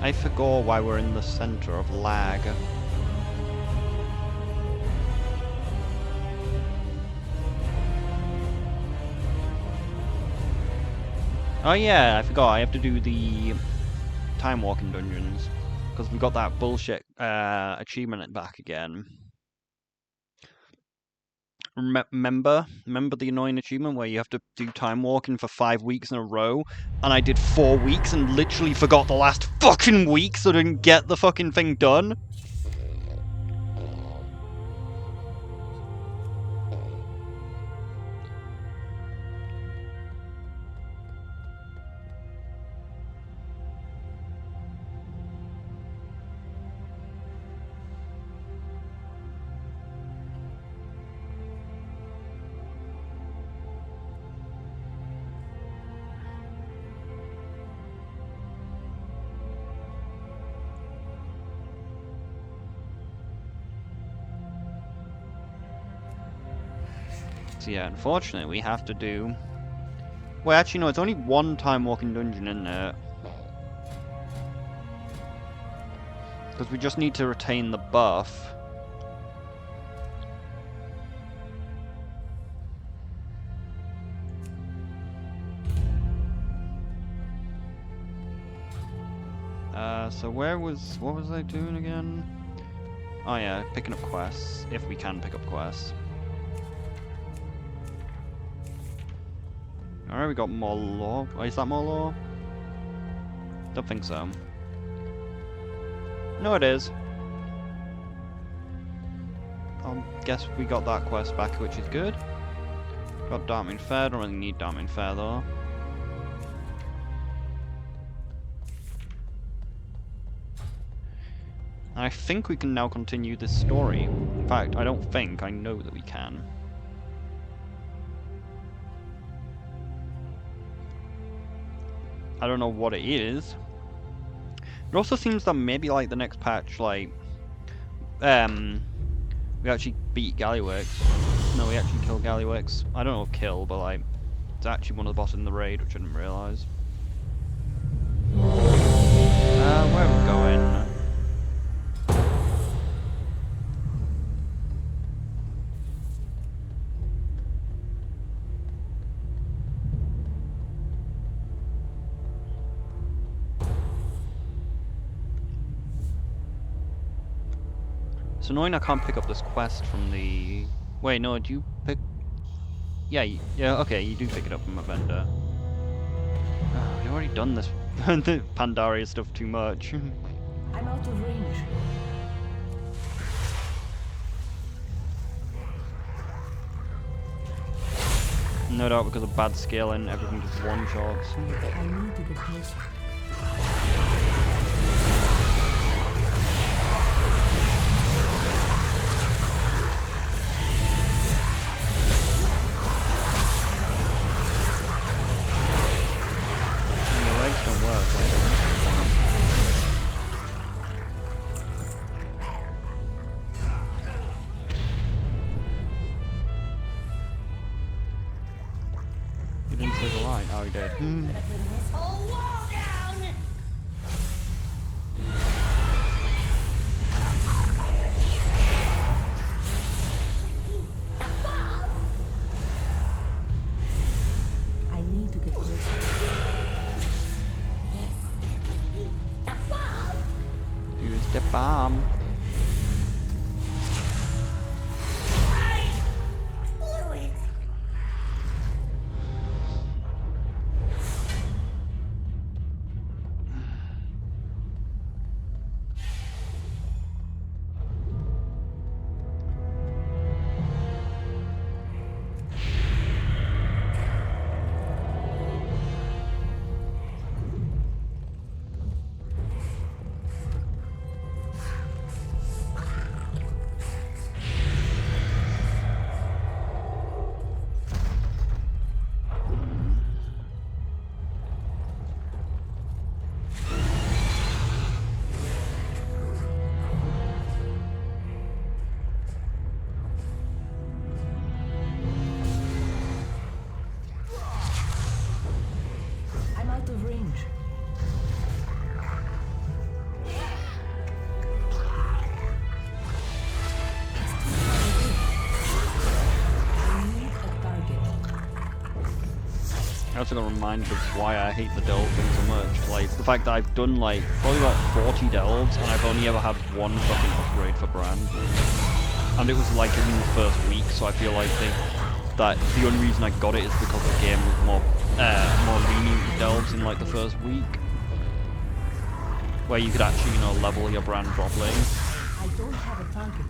I forgot why we're in the center of lag. Oh yeah, I forgot. I have to do the time walking dungeons because we got that bullshit achievement back again. Remember the annoying achievement where you have to do time walking for 5 weeks in a row, and I did 4 weeks and literally forgot the last fucking week, so I didn't get the fucking thing done. So yeah, unfortunately, we have to do... Well, actually, no, it's only one time walking dungeon, isn't it? Because we just need to retain the buff. So what was I doing again? Oh yeah, picking up quests, if we can pick up quests. Alright, we got more lore. Oh, is that more lore? Don't think so. No, it is. I guess we got that quest back, which is good. Got Darkmoon Fair, don't really need Darkmoon Fair though. I think we can now continue this story. In fact, I don't think, I know that we can. I don't know what it is. It also seems that maybe like the next patch, like, we actually beat Galliwix. No, we actually killed Galliwix. I don't know kill, but like, it's actually one of the bosses in the raid, which I didn't realise. Where are we going? It's annoying I can't pick up this quest from the... Wait, no, do you pick... Yeah, okay, you do pick it up from a vendor. Oh, we've already done this Pandaria stuff too much. I'm out of range. No doubt because of bad scaling, everything just one-shots. I need to get closer. You didn't see the line. Oh, you did. I need to get closer. Use the bomb. also got reminded of why I hate the delve thing so much. Like, the fact that I've done, like, probably about 40 delves, and I've only ever had one fucking upgrade for Brand. And it was, like, in the first week, so I feel like that the only reason I got it is because the game was more lenient with delves in, like, the first week. Where you could actually, you know, level your Brand properly. I don't have a target.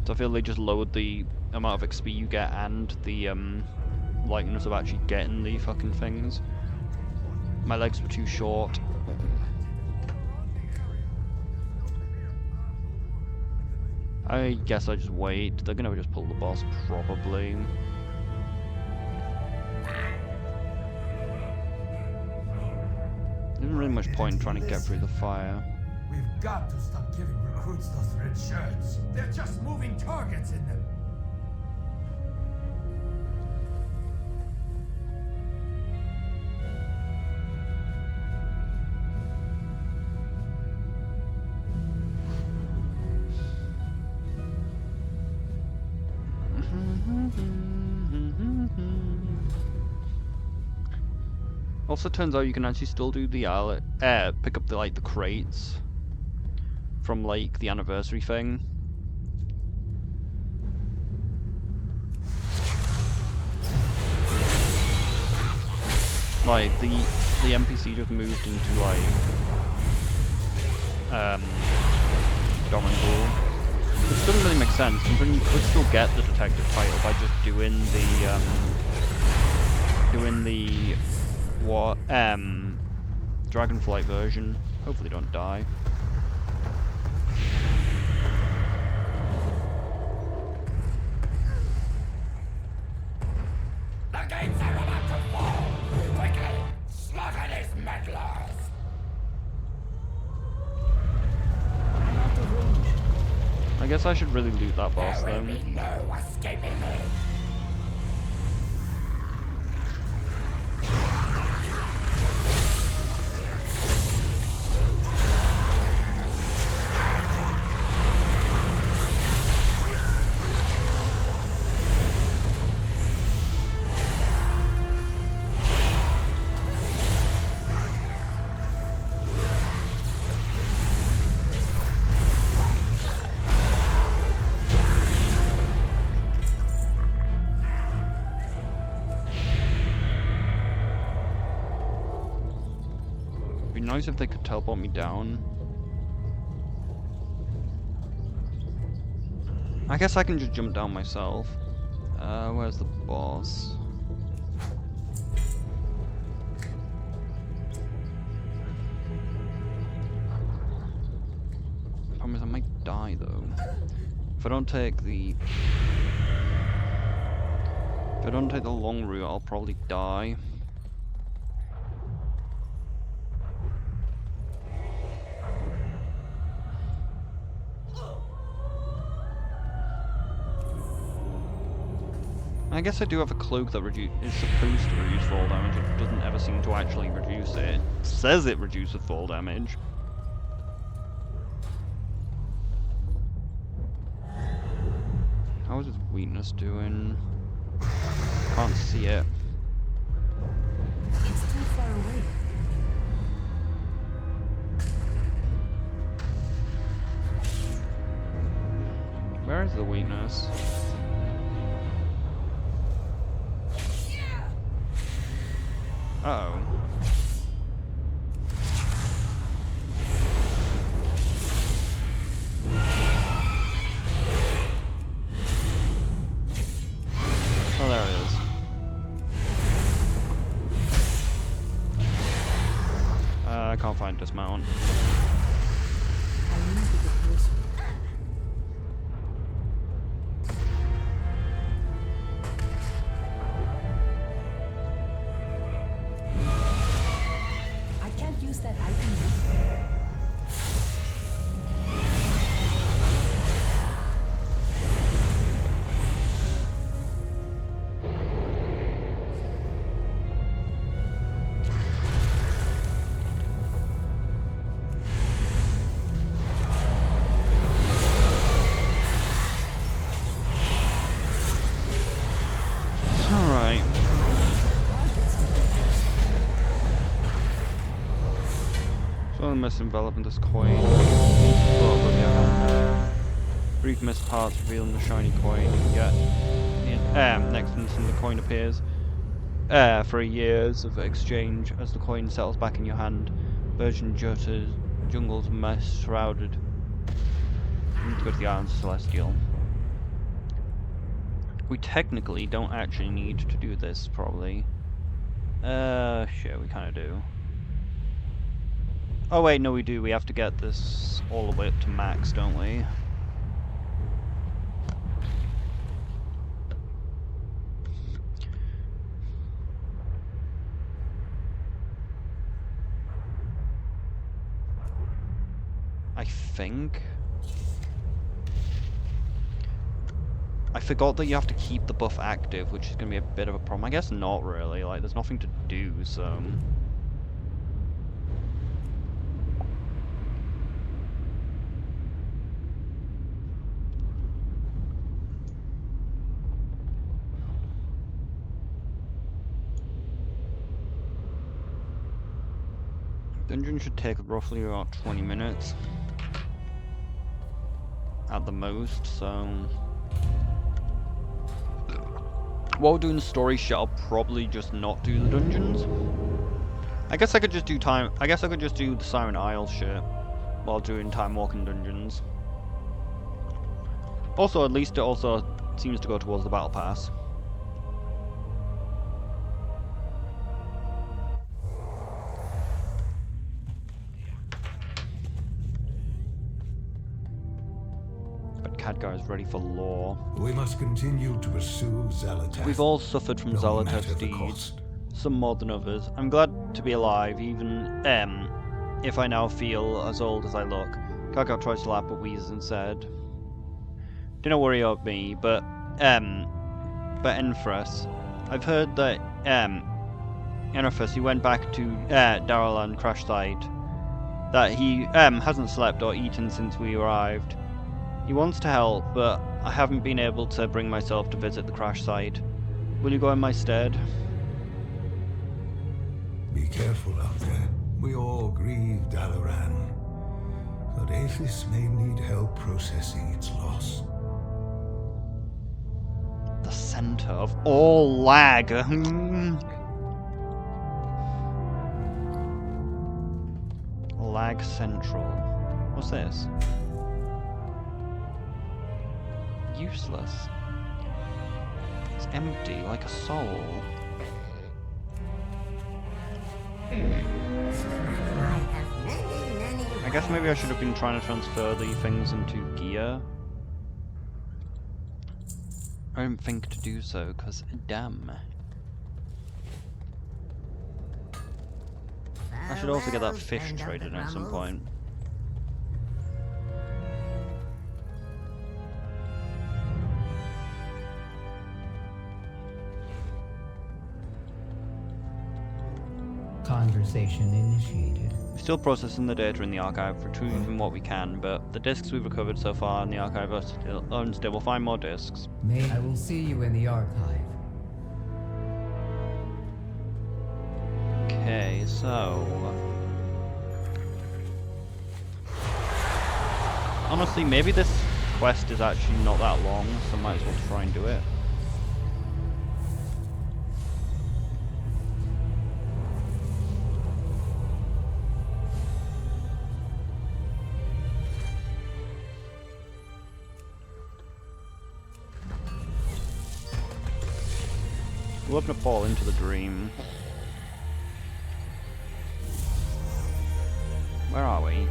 So I feel they just lowered the amount of XP you get and the likeliness of actually getting the fucking things. My legs were too short. I guess I just wait. They're gonna just pull the boss, probably. There isn't really much point in trying to get through the fire. We've got to stop giving recruits those red shirts. They're just moving targets in them. Also turns out you can actually still do the pick up the the crates from like the anniversary thing. Like the NPC just moved into like Dominant Bull. Which doesn't really make sense, considering you could still get the detective title by just doing the Dragonflight version. Hopefully don't die. The gates are about to fall! Quickly, slaughter these meddlers! I'm out of range. I guess I should really loot that boss There will then. be no escaping me. It'd be nice if they could teleport me down. I guess I can just jump down myself. Where's the boss? Problem is I might die though. If I don't take the long route, I'll probably die. I guess I do have a cloak that is supposed to reduce fall damage. It doesn't ever seem to actually reduce it. It says it reduces fall damage. How is his weakness doing? Can't see it. It's too far away. Where is the weakness? Uh-oh. Oh, there it is. I can't find dismount. I need to get closer. I can't use that item yet. Slowly mist enveloping this coin. Float above your hand. Brief mist parts revealing the shiny coin. Yet, next instant the coin appears. For years of exchange, as the coin settles back in your hand, virgin jutters, jungles of mist shrouded. We need to go to the Islands of Celestial. We technically don't actually need to do this, probably. Shit, we kind of do. Oh wait, no we do. We have to get this all the way up to max, don't we? I think. I forgot that you have to keep the buff active, which is going to be a bit of a problem. I guess not really, like there's nothing to do, so... Dungeon should take roughly about 20 minutes. At the most, so... While we're doing the story shit, I'll probably just not do the dungeons. I guess I could just do the Siren Isle shit while doing time walking dungeons. Also, at least it also seems to go towards the battle pass. Kadgha is ready for law. We must continue to pursue Xalatath. We've all suffered from no Xalatath's matter the deeds, cost. some more than others. I'm glad to be alive, even if I now feel as old as I look. Kadgha tries to laugh but wheezes and said, "Do not worry about me, but Enfres, I've heard that Enfres, he went back to Daralian crash site, that he hasn't slept or eaten since we arrived. He wants to help, but I haven't been able to bring myself to visit the crash site. Will you go in my stead?" Be careful out there. We all grieve Daralian, but Aethys may need help processing its loss. The center of all lag. Lag Central. What's this? Useless. It's empty, like a soul. I guess maybe I should have been trying to transfer the things into gear. I didn't think to do so, because damn. I should also get that fish traded at some point. Conversation initiated. We're still processing the data in the archive, retrieving what we can, but the discs we've recovered so far in the archive are still unstable. We'll find more discs. I will see you in the archive. Okay, so... honestly, maybe this quest is actually not that long, so I might as well try and do it. We'll open a portal into the dream. Where are we?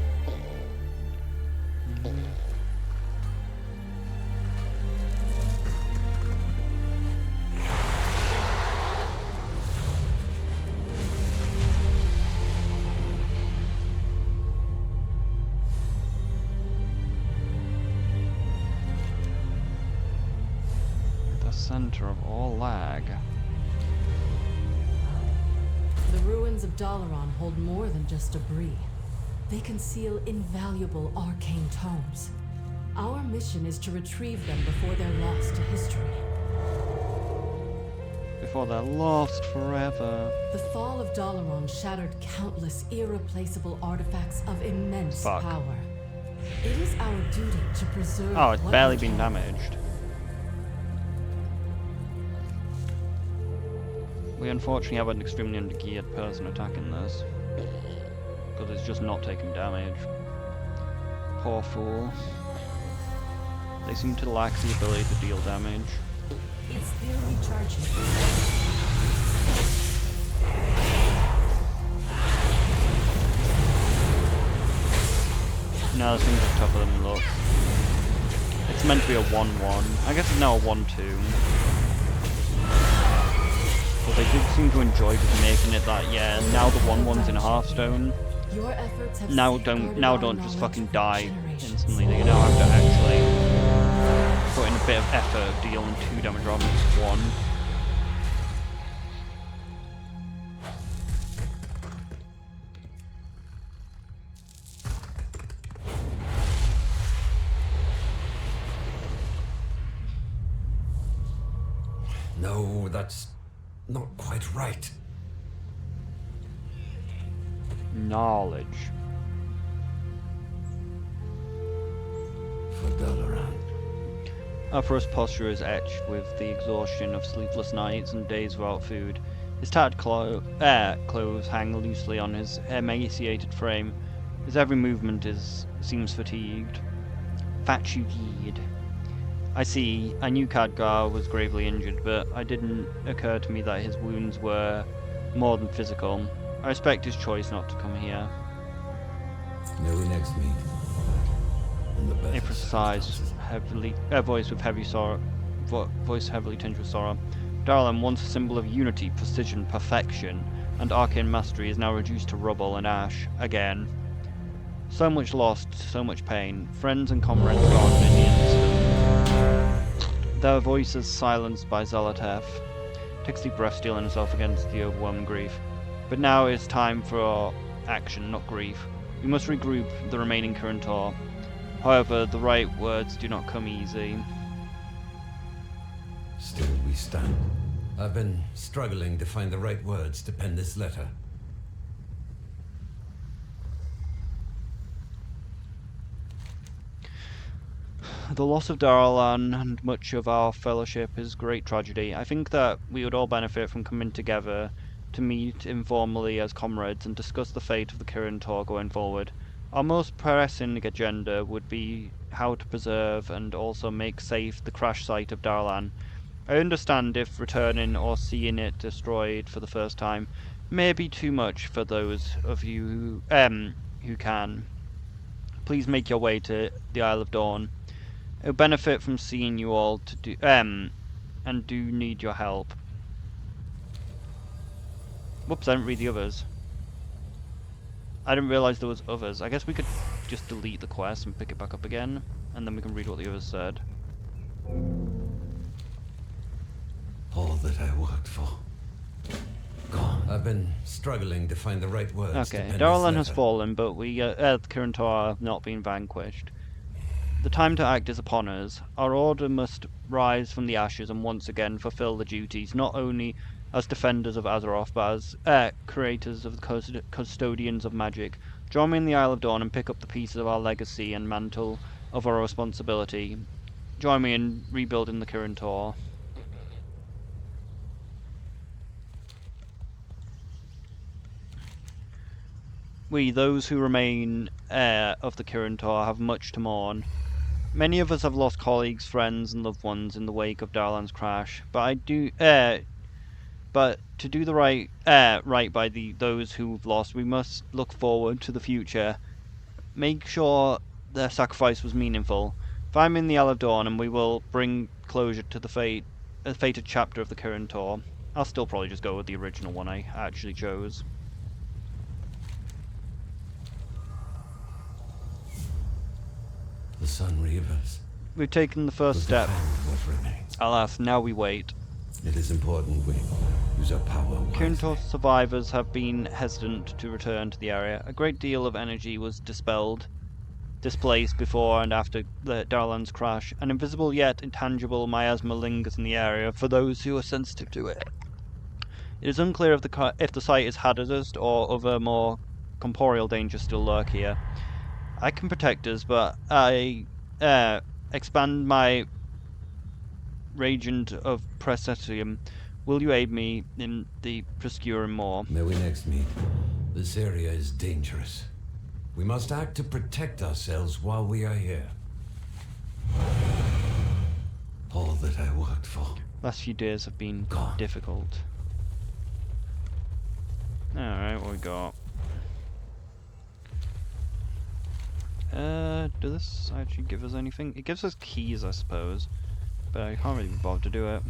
The center of all lag. The ruins of Daralian hold more than just debris. They conceal invaluable arcane tomes. Our mission is to retrieve them before they're lost to history. before they're lost forever. The fall of Dalaran shattered countless irreplaceable artifacts of immense Fuck. power. It is our duty to preserve. Oh, it's what barely we been can. damaged. We unfortunately have an extremely undergeared person attacking this. Because it's just not taking damage. Poor fool. They seem to lack the ability to deal damage. It's still recharging. No, this thing's just tougher than it looks. It's meant to be a 1-1. I guess it's now a 1-2. But they did seem to enjoy just making it that, yeah, now the 1-1's in Hearthstone. Your efforts have Now safeguarded don't our just knowledge fucking for die generations. instantly. They now have to actually put in a bit of effort of dealing 2 damage rather than just 1. No, that's not quite right. Knowledge. For Dalaran. Aphro's posture is etched with the exhaustion of sleepless nights and days without food. His tattered clothes hang loosely on his emaciated frame. His every movement seems fatigued. Fatigued. I see. I knew kadgha was gravely injured, but it didn't occur to me that his wounds were more than physical. I respect his choice not to come here. May we next meet. In the best April sighs heavily, voice heavily tinged with sorrow. Daralian, once a symbol of unity, precision, perfection, and arcane mastery, is now reduced to rubble and ash again. So much lost, so much pain. Friends and comrades gone in the instant. Their voices silenced by Zalotef. Takes a deep breath, steeling himself against the overwhelming grief. But now it's time for action, not grief. We must regroup the remaining current ore. However, the right words do not come easy. Still we stand. I've been struggling to find the right words to pen this letter. The loss of Daralian and much of our fellowship is great tragedy. I think that we would all benefit from coming together to meet informally as comrades and discuss the fate of the Kirin Tor going forward. Our most pressing agenda would be how to preserve and also make safe the crash site of Daralian. I understand if returning or seeing it destroyed for the first time may be too much for those of you who can. Please make your way to the Isle of Dawn. It will benefit from seeing you all to do and do need your help. Whoops, I didn't read the others. I didn't realise there was others. I guess we could just delete the quest and pick it back up again, and then we can read what the others said. All that I worked for. Gone. I've been struggling to find the right words to Okay, pen this Daralian has letter. fallen, but the Kirin Tor have not been vanquished. The time to act is upon us. Our order must rise from the ashes and once again fulfill the duties, not only as defenders of Azeroth, but as creators of the custodians of magic. Join me in the Isle of Dawn and pick up the pieces of our legacy and mantle of our responsibility. Join me in rebuilding the Kirin Tor. We, those who remain of the Kirin Tor, have much to mourn. Many of us have lost colleagues, friends, and loved ones in the wake of Daralian's crash. But to do the right by those who've lost, we must look forward to the future. Make sure their sacrifice was meaningful. Find me in the Isle of Dawn, and we will bring closure to the fated chapter of the Kirin Tor. I'll still probably just go with the original one I actually chose. The sun reavers. We've taken the first We'll step. defend what remains. Alas, now we wait. It is important we use our power Kirin wisely. Tor survivors have been hesitant to return to the area. A great deal of energy was displaced before and after the Daralian's crash. An invisible yet intangible miasma lingers in the area for those who are sensitive to it. It is unclear if the site is hazardous or other more corporeal dangers still lurk here. I can protect us, but I expand my Regent of Presetium. Will you aid me in the procuring more? May we next meet. This area is dangerous. We must act to protect ourselves while we are here. All that I worked for. Last few days have been Gone. difficult. Alright, what we got? Does this actually give us anything? It gives us keys, I suppose. But I can't really be bothered to do it.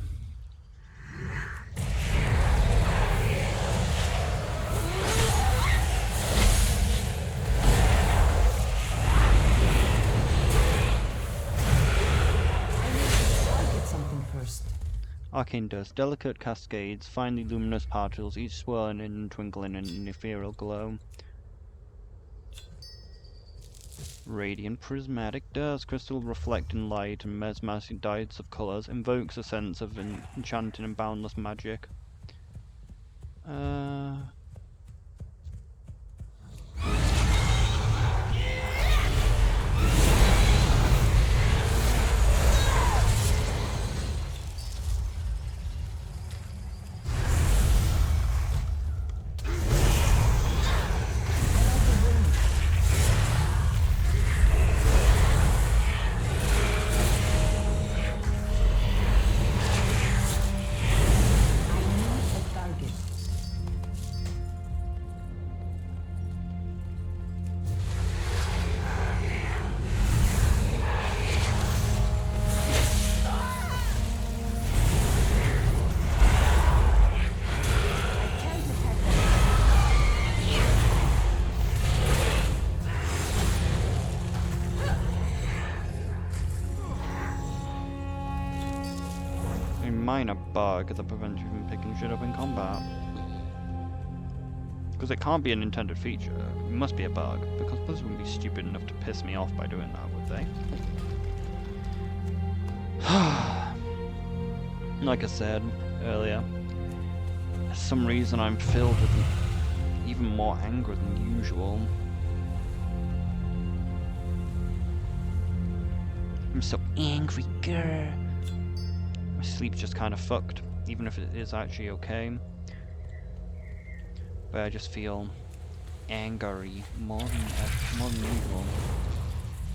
Arcane dust, delicate cascades, finely luminous particles, each swirling and twinkling in an ethereal glow. Radiant prismatic dust, crystal reflecting light and mesmerizing dyes of colours, invokes a sense of enchanting and boundless magic. Minor bug that prevents you from picking shit up in combat. Because it can't be an intended feature. It must be a bug. Because Blizzard wouldn't be stupid enough to piss me off by doing that, would they? Like I said earlier, for some reason I'm filled with even more anger than usual. I'm so angry, girl. My sleep's just kind of fucked, even if it is actually okay. But I just feel angry more than usual,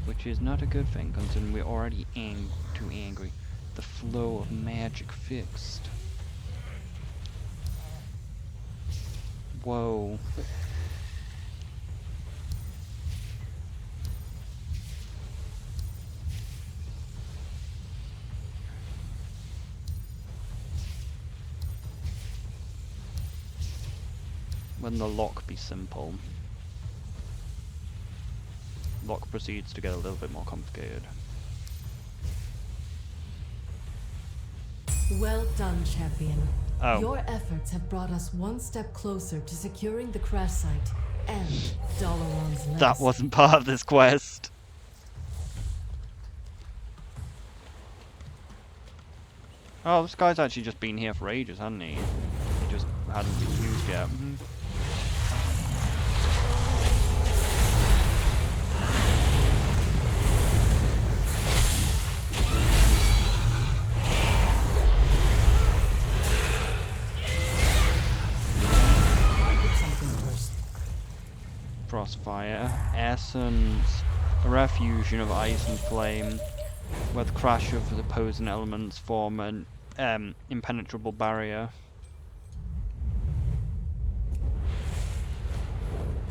which is not a good thing considering we're already too angry. The flow of magic fixed. Whoa. When the lock be simple. Lock proceeds to get a little bit more complicated. Well done, champion. Oh. Your efforts have brought us one step closer to securing the crash site and Dalaran's legacy. That wasn't part of this quest. Oh, this guy's actually just been here for ages, hasn't he? He just hadn't been used yet. Frostfire, essence, a rare fusion of ice and flame, where the crash of the opposing elements form an impenetrable barrier.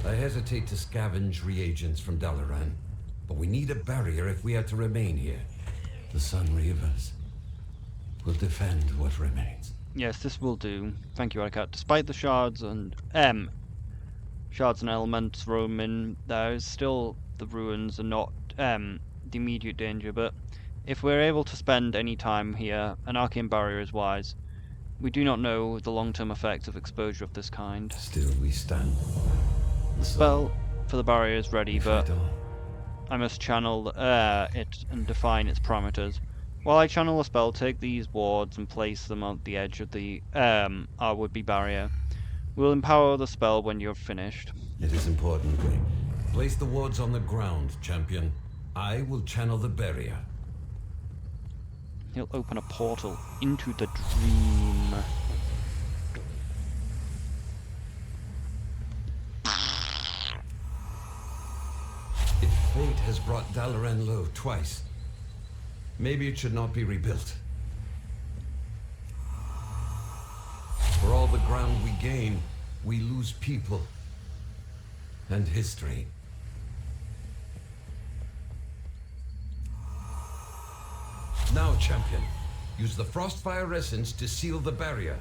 I hesitate to scavenge reagents from Dalaran, but we need a barrier if we are to remain here. The Sun Reavers will defend what remains. Yes, this will do. Thank you, Cat. Despite the shards and elements roaming, there is still the ruins and not the immediate danger, but if we're able to spend any time here, an arcane barrier is wise. We do not know the long-term effects of exposure of this kind. Still we stand. The spell for the barrier is ready, If but I don't, I must channel it and define its parameters. While I channel a spell, take these wards and place them on the edge of the our would-be barrier. We'll empower the spell when you're finished. It is important. Place the wards on the ground, champion. I will channel the barrier. He'll open a portal into the dream. If fate has brought Dalaran low twice, maybe it should not be rebuilt. For all the ground we gain, we lose people and history. Now, champion, use the Frostfire Essence to seal the barrier.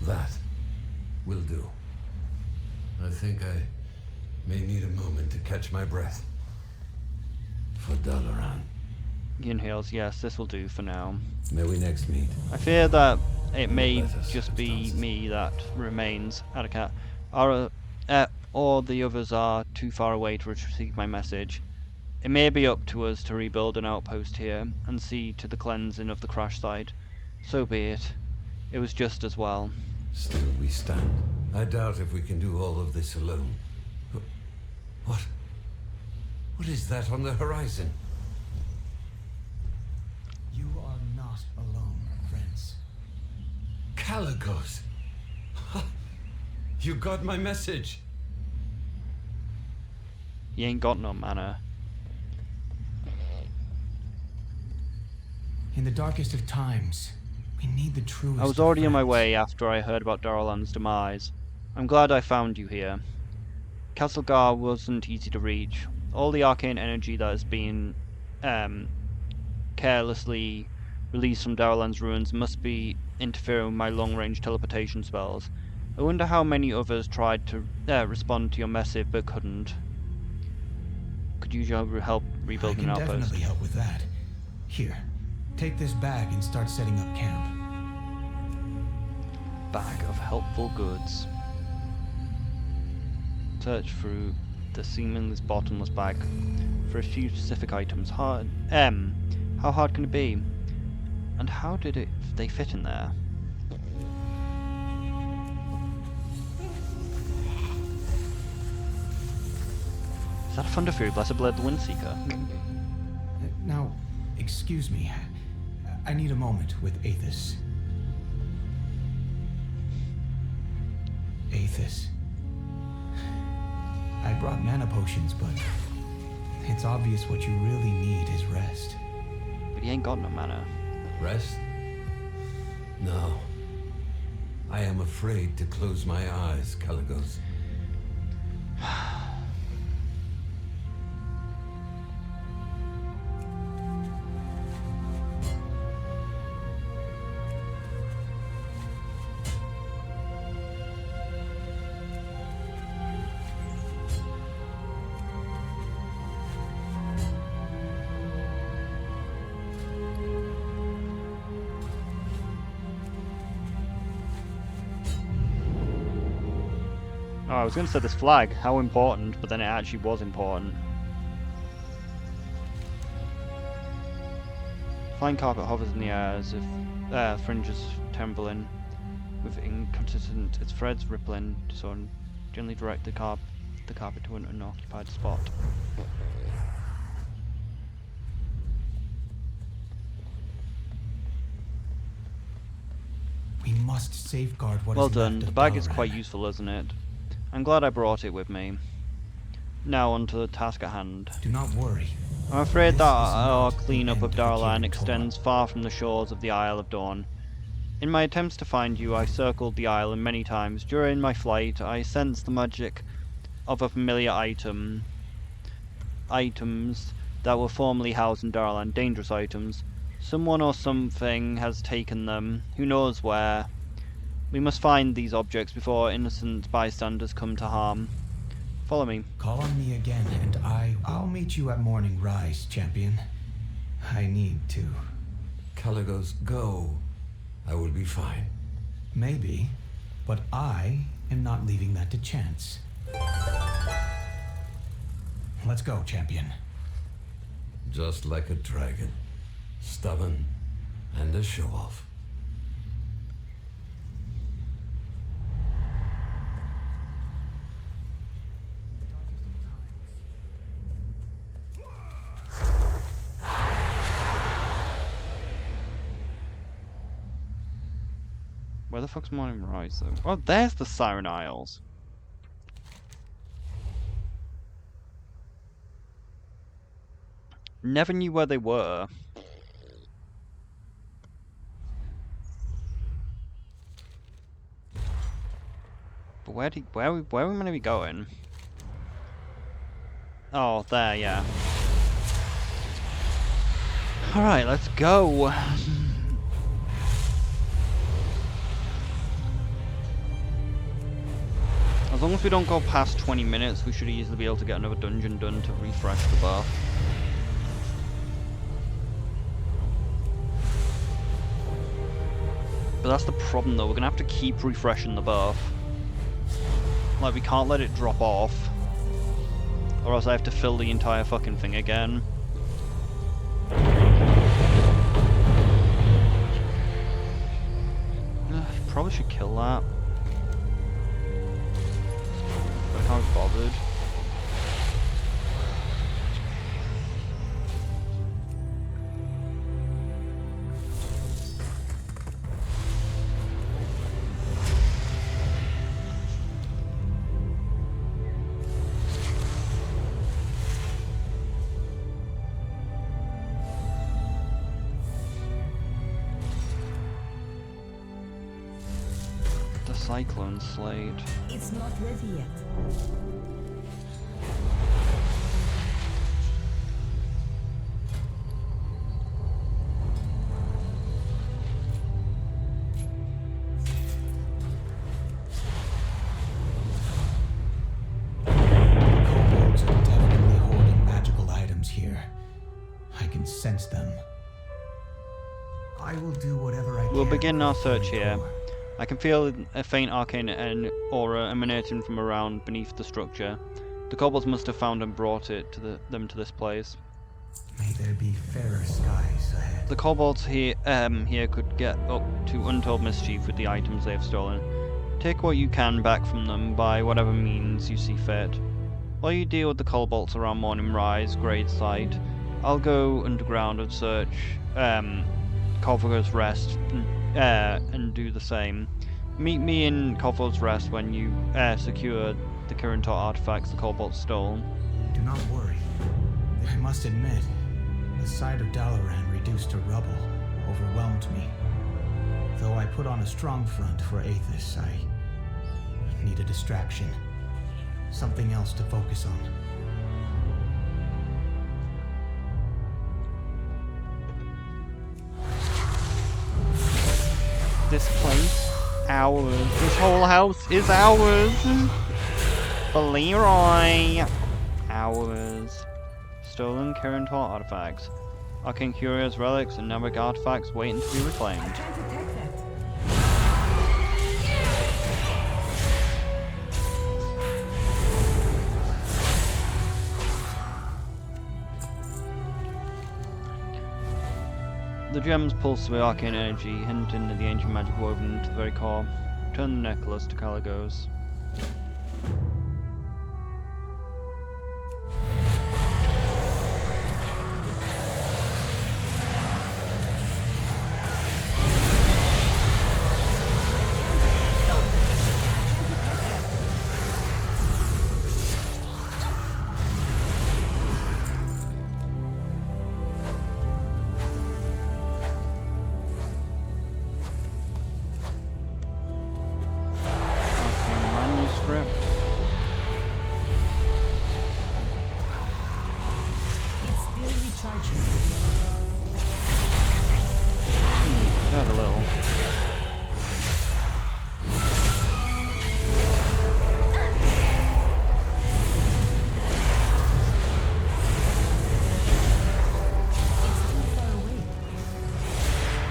That will do. I think I may need a moment to catch my breath. For Dalaran. He inhales. Yes, this will do for now. May we next meet? I fear that it may Better just be circumstances. me that remains, Adakat. Or the others are too far away to receive my message. It may be up to us to rebuild an outpost here and see to the cleansing of the crash site. So be it. It was just as well. Still we stand. I doubt if we can do all of this alone. What? What is that on the horizon? You are not alone, Prince. Caligos! You got my message! He ain't got no mana. In the darkest of times, we need the truest. I was of already on my friends. way after I heard about Daralian's demise. I'm glad I found you here. Kalthzad wasn't easy to reach. All the arcane energy that has been carelessly released from Daralian's ruins must be interfering with my long-range teleportation spells. I wonder how many others tried to respond to your missive but couldn't. Could you help I rebuild can an outpost? definitely help with that. Here, take this bag and start setting up camp. Bag of helpful goods. Search through the seemingly bottomless bag for a few specific items. How hard can it be? And how did they fit in there? Is that a Thunder Fury, Blessed Blade, the Windseeker? Now, excuse me. I need a moment with Aethys. Aethys. I brought mana potions, but it's obvious what you really need is rest. But he ain't got no mana. Rest? No. I am afraid to close my eyes, Caligos. Oh, I was going to say this flag, how important, but then it actually was important. Flying carpet hovers in the air as if fringes trembling with inconsistent, its threads rippling to sort of gently direct the carpet to an unoccupied spot. We must safeguard what is Well left done, of the bag is Dalaran. quite useful, isn't it? I'm glad I brought it with me. Now on to the task at hand. Do not worry. I'm afraid This that is our not the cleanup end of of the Daralian kirin extends far from the shores of the Isle of Dawn. In my attempts to find you, I circled the island many times. During my flight, I sensed the magic of a familiar items that were formerly housed in Daralian, dangerous items. Someone or something has taken them, who knows where. We must find these objects before innocent bystanders come to harm. Follow me. Call on me again, and I'll meet you at morning rise, champion. I need to. Caligos, go. I will be fine. Maybe, but I am not leaving that to chance. Let's go, champion. Just like a dragon. Stubborn and a show-off. Where the fuck's Morning Rise though? Oh, there's the Siren Isles. Never knew where they were. But where are we meant to be going? Oh, there, yeah. Alright, let's go. As long as we don't go past 20 minutes, we should easily be able to get another dungeon done to refresh the buff. But that's the problem though, we're gonna have to keep refreshing the buff. Like, we can't let it drop off. Or else I have to fill the entire fucking thing again. Probably should kill that. But I can't be bothered. Cyclone Slate. It's not ready yet. Kobolds are definitely hoarding magical items here. I can sense them. I will do whatever I can. We'll begin our search here. before. I can feel a faint arcane and aura emanating from around beneath the structure. The kobolds must have found and brought it to them to this place. May there be fairer skies ahead. The kobolds here could get up to untold mischief with the items they have stolen. Take what you can back from them by whatever means you see fit. While you deal with the kobolds around Morning Rise, Grade Site, I'll go underground and search Kalthzad's Rest and do the same. Meet me in Kalthzad's Rest when you secure the kirin artifacts the kobolds stole. Do not worry. I must admit, the sight of Dalaran reduced to rubble overwhelmed me. Though I put on a strong front for Aethys, I need a distraction. Something else to focus on. This place, ours. This whole house is ours. Leroy, ours. Stolen kirin artifacts. Arcane curios, relics, and numbered artifacts waiting to be reclaimed. The gems pulse with arcane energy, hinting at the ancient magic woven into the very core. Turn the necklace to Caligos.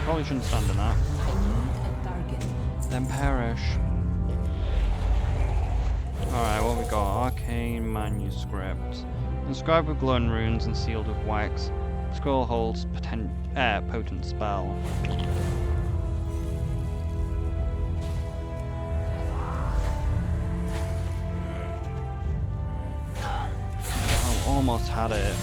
Probably shouldn't stand in that. Then perish. Alright, what we got? Arcane manuscript. Inscribed with glowing runes and sealed with wax. Scroll holds potent spell. I almost had it.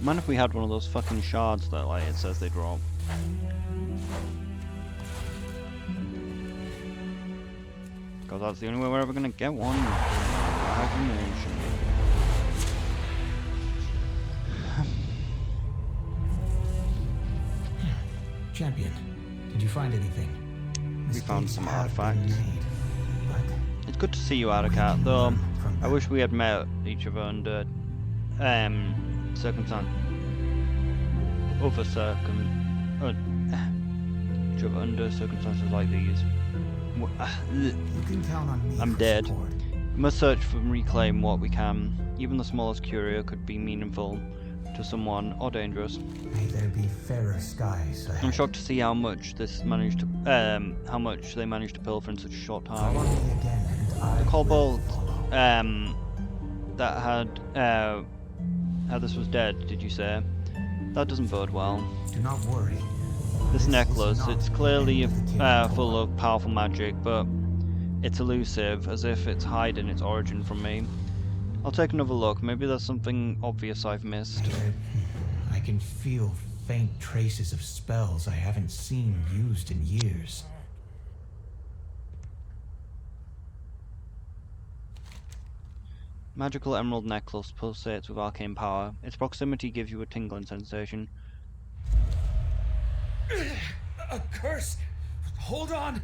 Mind if we had one of those fucking shards that like it says they drop? Because that's the only way we're ever gonna get one. Champion, did you find anything? We found some Mistakes have been artifacts. made, but It's good to see you, Adakat, though I wish we had met each other under circumstance. Under circumstances like these. you can count on me I'm for dead. support. We must search for and reclaim what we can. Even the smallest curio could be meaningful to someone or dangerous. May there be fairer skies ahead. I'm shocked to see how much they managed to pilfer in such a short Call time. on me again, and I The kobold will follow. that had how this was dead, did you say? That doesn't bode well. Do not worry. This is necklace, not it's the clearly end of the king full core. of powerful magic, but it's elusive, as if it's hiding its origin from me. I'll take another look. Maybe there's something obvious I've missed. I can feel faint traces of spells I haven't seen used in years. Magical emerald necklace pulsates with arcane power. Its proximity gives you a tingling sensation. A curse! Hold on!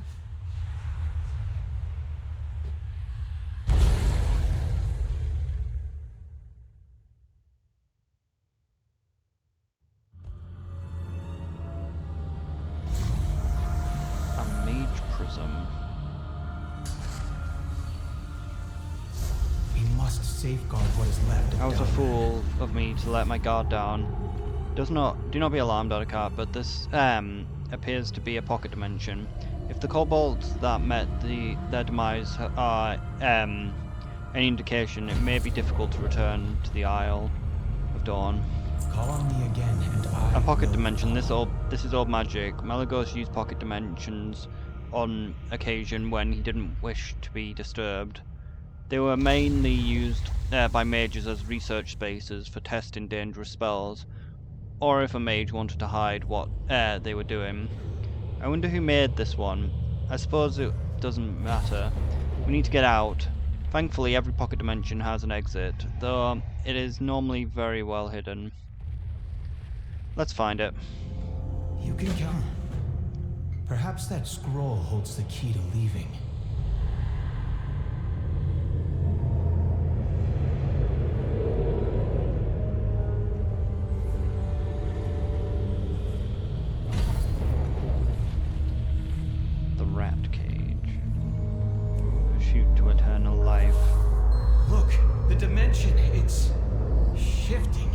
A mage prism. We must safeguard what is left of I was a Dalran. fool of me to let my guard down. Do not be alarmed, Adakat, but this appears to be a pocket dimension. If the kobolds that met their demise are any indication, it may be difficult to return to the Isle of Dawn. Call on me again, and I A pocket will dimension. follow. This is old magic. Malagos used pocket dimensions on occasion when he didn't wish to be disturbed. They were mainly used by mages as research spaces for testing dangerous spells, or if a mage wanted to hide what they were doing. I wonder who made this one. I suppose it doesn't matter. We need to get out. Thankfully, every pocket dimension has an exit, though it is normally very well hidden. Let's find it. You can come. Perhaps that scroll holds the key to leaving. The rat cage. Shoot to eternal life. Look, the dimension, it's shifting.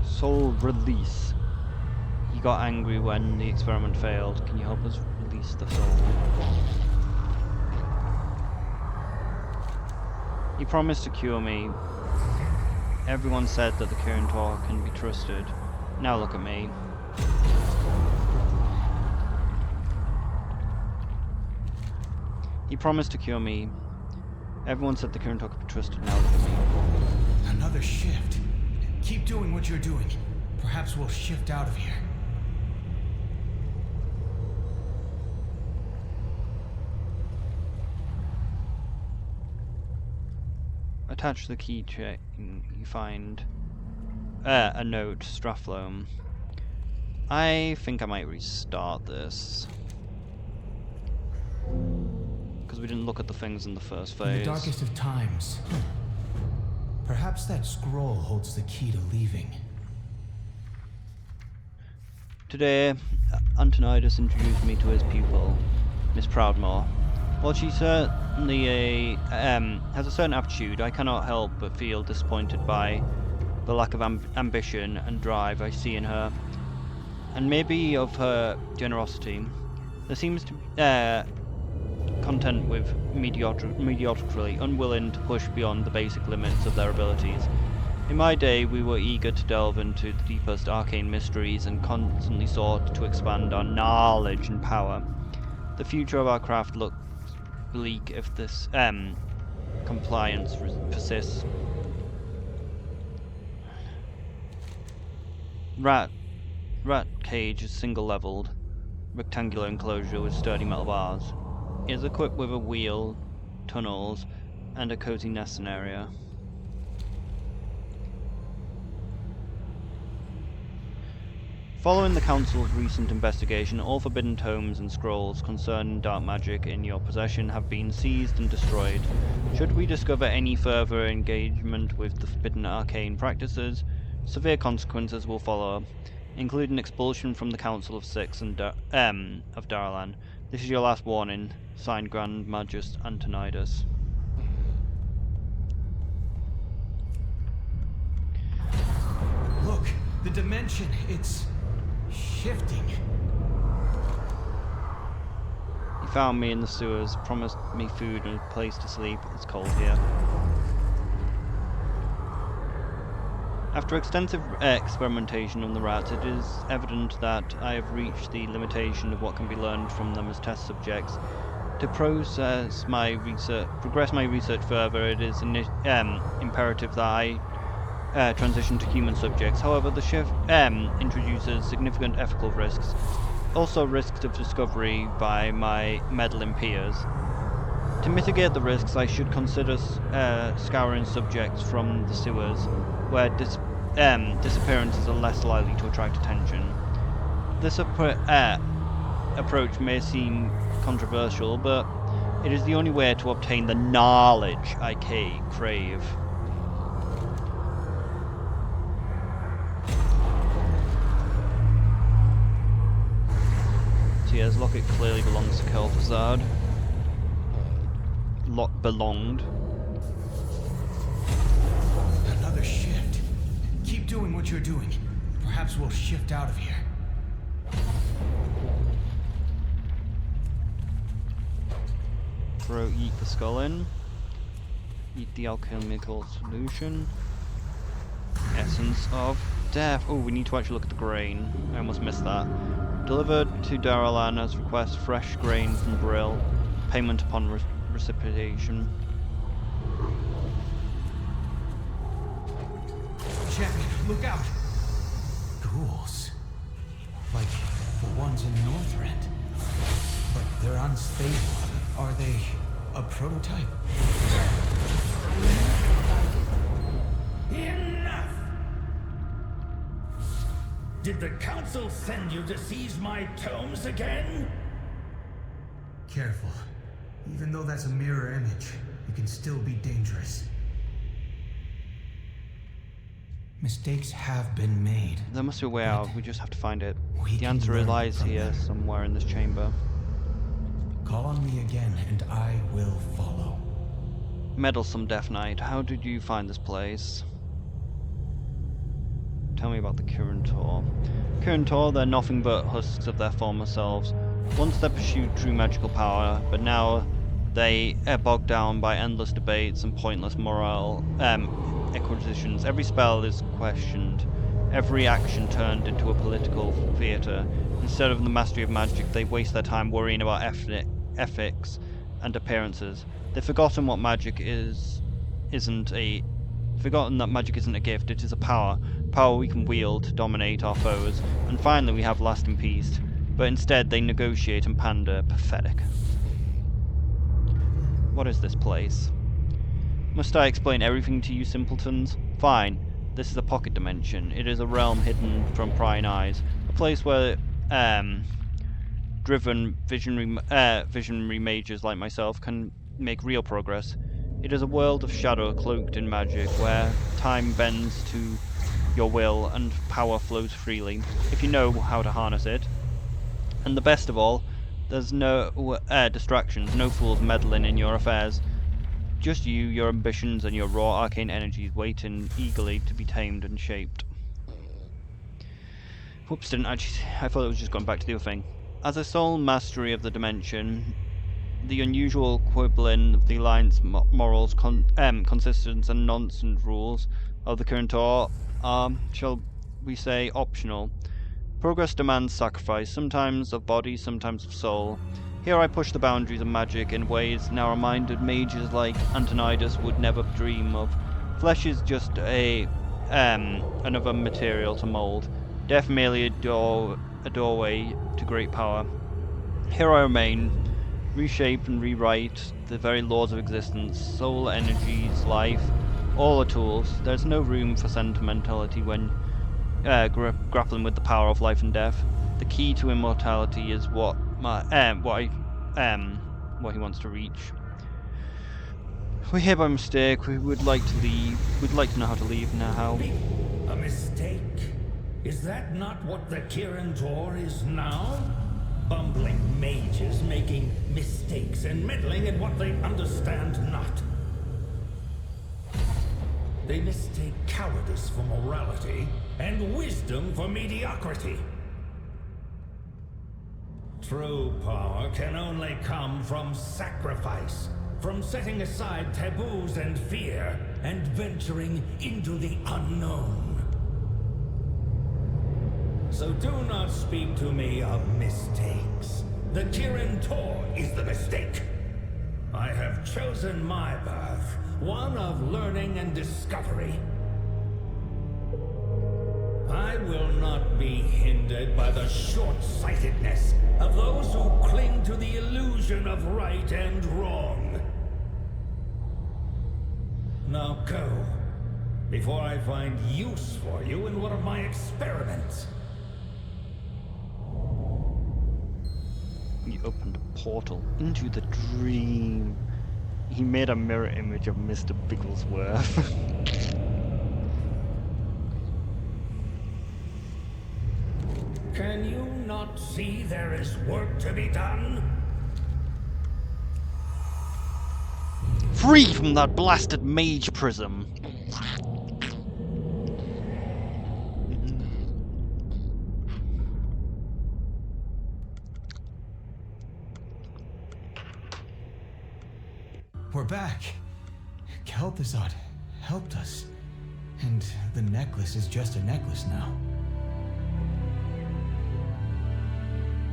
Soul release. He got angry when the experiment failed. Can you help us release the soul? He promised to cure me. Everyone said that the kirin can be trusted. Now look at me. He promised to cure me. Everyone said the kirin could be trusted. Now look at me. Another shift. Keep doing what you're doing. Perhaps we'll shift out of here. Attach the keychain. You find a note, Strafloam. I think I might restart this because we didn't look at the things in the first phase. In the darkest of times. Perhaps that scroll holds the key to leaving. Today, Antonidas introduced me to his pupil, Miss Proudmoore. While she certainly has a certain aptitude, I cannot help but feel disappointed by the lack of ambition and drive I see in her, and maybe of her generosity. There seems to be content with mediocrity, unwilling to push beyond the basic limits of their abilities. In my day, we were eager to delve into the deepest arcane mysteries and constantly sought to expand our knowledge and power. The future of our craft looks bleak if this compliance persists. Rat cage is single-leveled, rectangular enclosure with sturdy metal bars. It is equipped with a wheil, tunnels, and a cozy nesting area. Following the Council's recent investigation, all forbidden tomes and scrolls concerning dark magic in your possession have been seized and destroyed. Should we discover any further engagement with the forbidden arcane practices, severe consequences will follow, including expulsion from the Council of Six and of Daralian. This is your last warning. Signed, Grand Magus Antonidas. Look, the dimension, it's shifting. He found me in the sewers, promised me food and a place to sleep. It's cold here. After extensive experimentation on the rats, it is evident that I have reached the limitation of what can be learned from them as test subjects. To progress my research further, it is imperative that I transition to human subjects. However, the shift introduces significant ethical risks, also risks of discovery by my meddling peers. To mitigate the risks, I should consider scouring subjects from the sewers, where disappearances are less likely to attract attention. This approach may seem controversial, but it is the only way to obtain the knowledge I crave. Yes, Locket clearly belongs to Kalthzad. Belonged. Another shift. Keep doing what you're doing. Perhaps we'll shift out of here. Eat the skull in. Eat the alchemical solution. Essence of death. Oh, we need to actually look at the grain. I almost missed that. Delivered to Daralian as request, fresh grain from Brill. Payment upon reciprocation. Champion, look out! Ghouls. Like the ones in Northrend. But They're unstable. Are they a prototype? Enough! Did the Council send you to seize my tomes again? Careful. Even though that's a mirror image, it can still be dangerous. Mistakes have been made. There must be a way out. We just have to find it. We The can answer learn lies from here, them. somewhere in this chamber. Call on me again, and I will follow. Meddlesome Death Knight, how did you find this place? Tell me about the Kirin Tor. Kirin Tor, they're nothing but husks of their former selves. Once they pursued true magical power, but now they are bogged down by endless debates and pointless moral acquisitions. Every spell is questioned, every action turned into a political theatre. Instead of the mastery of magic, they waste their time worrying about ethics and appearances. They've forgotten that magic isn't a gift, it is a power we can wield to dominate our foes, and finally we have lasting peace. But instead they negotiate and pander. Pathetic. What is this place? Must I explain everything to you simpletons? Fine. This is a pocket dimension. It is a realm hidden from prying eyes. A place where driven visionary mages like myself can make real progress. It is a world of shadow cloaked in magic, where time bends to your will and power flows freely, if you know how to harness it. And the best of all, there's no distractions, no fools meddling in your affairs. Just you, your ambitions, and your raw arcane energies waiting eagerly to be tamed and shaped. Whoops, didn't actually... I thought it was just going back to the other thing. As a sole mastery of the dimension, the unusual quibbling of the Alliance morals, consistence, and nonsense rules of the current Tor are, shall we say, optional. Progress demands sacrifice, sometimes of body, sometimes of soul. Here I push the boundaries of magic in ways narrow-minded mages like Antonidas would never dream of. Flesh is just another material to mold. Death merely a doorway to great power. Here I remain, reshape and rewrite the very laws of existence, soul, energies, life, all are tools. There's no room for sentimentality when grappling with the power of life and death. The key to immortality is what he wants to reach. We're here by mistake. We would like to leave. We'd like to know how to leave now. A mistake? Is that not what the Kirin Tor is now? Bumbling mages making mistakes and meddling in what they understand not. They mistake cowardice for morality and wisdom for mediocrity. True power can only come from sacrifice, from setting aside taboos and fear, and venturing into the unknown. So do not speak to me of mistakes. The Kirin Tor is the mistake. I have chosen my path, one of learning and discovery. I will not be hindered by the short-sightedness of those who cling to the illusion of right and wrong. Now go, before I find use for you in one of my experiments. He opened a portal into the dream. He made a mirror image of Mr. Bigglesworth. Can you not see there is work to be done? Free from that blasted mage prism! We're back. Kalthzad helped us. And the necklace is just a necklace now.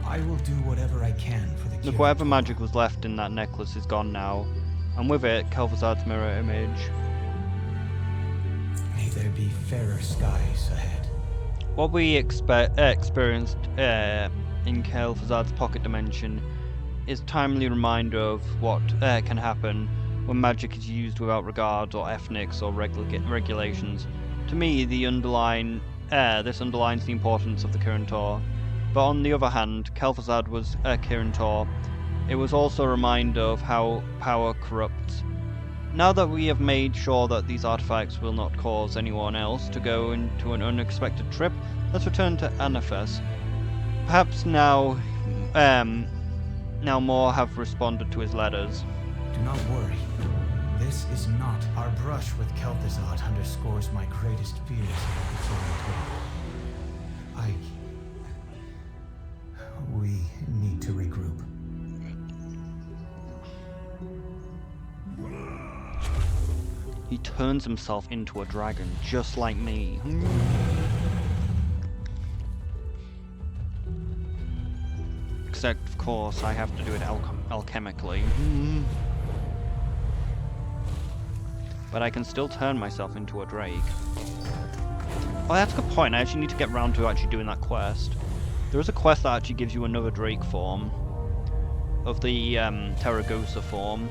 I will do whatever I can for the Look, Kirin whatever Tor. magic was left in that necklace is gone now, and with it, Kalthzad's mirror image. May there be fairer skies ahead. What we experienced in Kalthzad's pocket dimension is a timely reminder of what can happen when magic is used without regard or ethnics or regulations. To me, this underlines the importance of the Kirin Tor. But on the other hand, Kalthzad was a Kirin Tor. It was also a reminder of how power corrupts. Now that we have made sure that these artifacts will not cause anyone else to go into an unexpected trip, let's return to Anafes. Perhaps now more have responded to his letters. Do not worry. This is not. Our brush with Kalthzad underscores my greatest fears about the Kirin Tor. We need to regroup. He turns himself into a dragon, just like me. Except, of course, I have to do it alchemically. But I can still turn myself into a drake. Oh, that's a good point. I actually need to get round to actually doing that quest. There is a quest that actually gives you another drake form of the Terragosa form.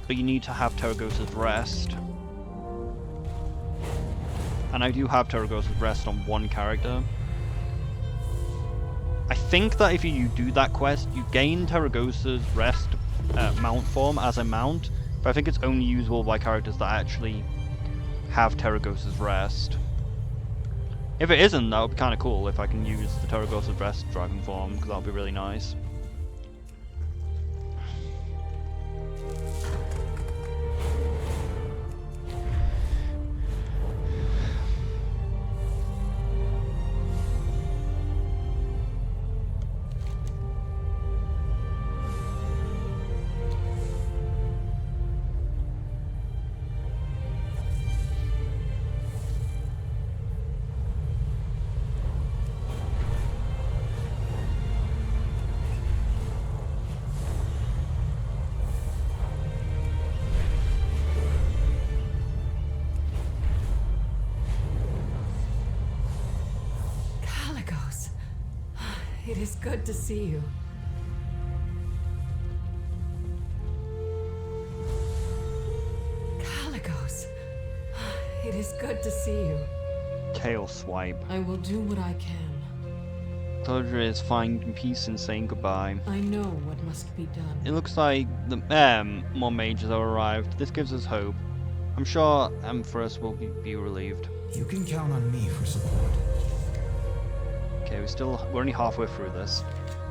But you need to have Terragosa's Rest. And I do have Terragosa's Rest on one character. I think that if you do that quest, you gain Terragosa's Rest mount form as a mount, but I think it's only usable by characters that actually have Terragosa's Rest. If it isn't, that would be kind of cool if I can use the Terragosa's Rest dragon form, because that would be really nice. It is good to see you. Caligos. It is good to see you. Tail swipe. I will do what I can. Closure is finding peace and saying goodbye. I know what must be done. It looks like the more mages have arrived. This gives us hope. I'm sure Empress will be relieved. You can count on me for support. Okay, we're only halfway through this.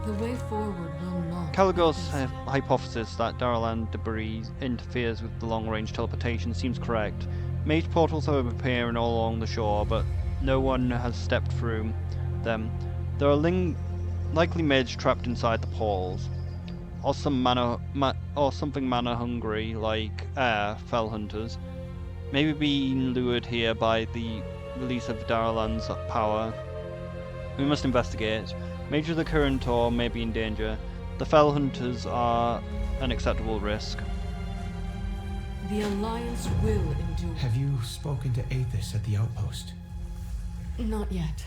The way forward will not. Caligos' hypothesis that Daralian debris interferes with the long-range teleportation seems correct. Mage portals have been appearing all along the shore, but no one has stepped through them. There are likely mages trapped inside the portals, or something mana hungry like fell hunters, maybe being lured here by the release of Daralian's power. We must investigate. Mages of the Kirin Tor may be in danger. The fell hunters are an acceptable risk. The Alliance will endure. Have you spoken to Aethys at the outpost? Not yet.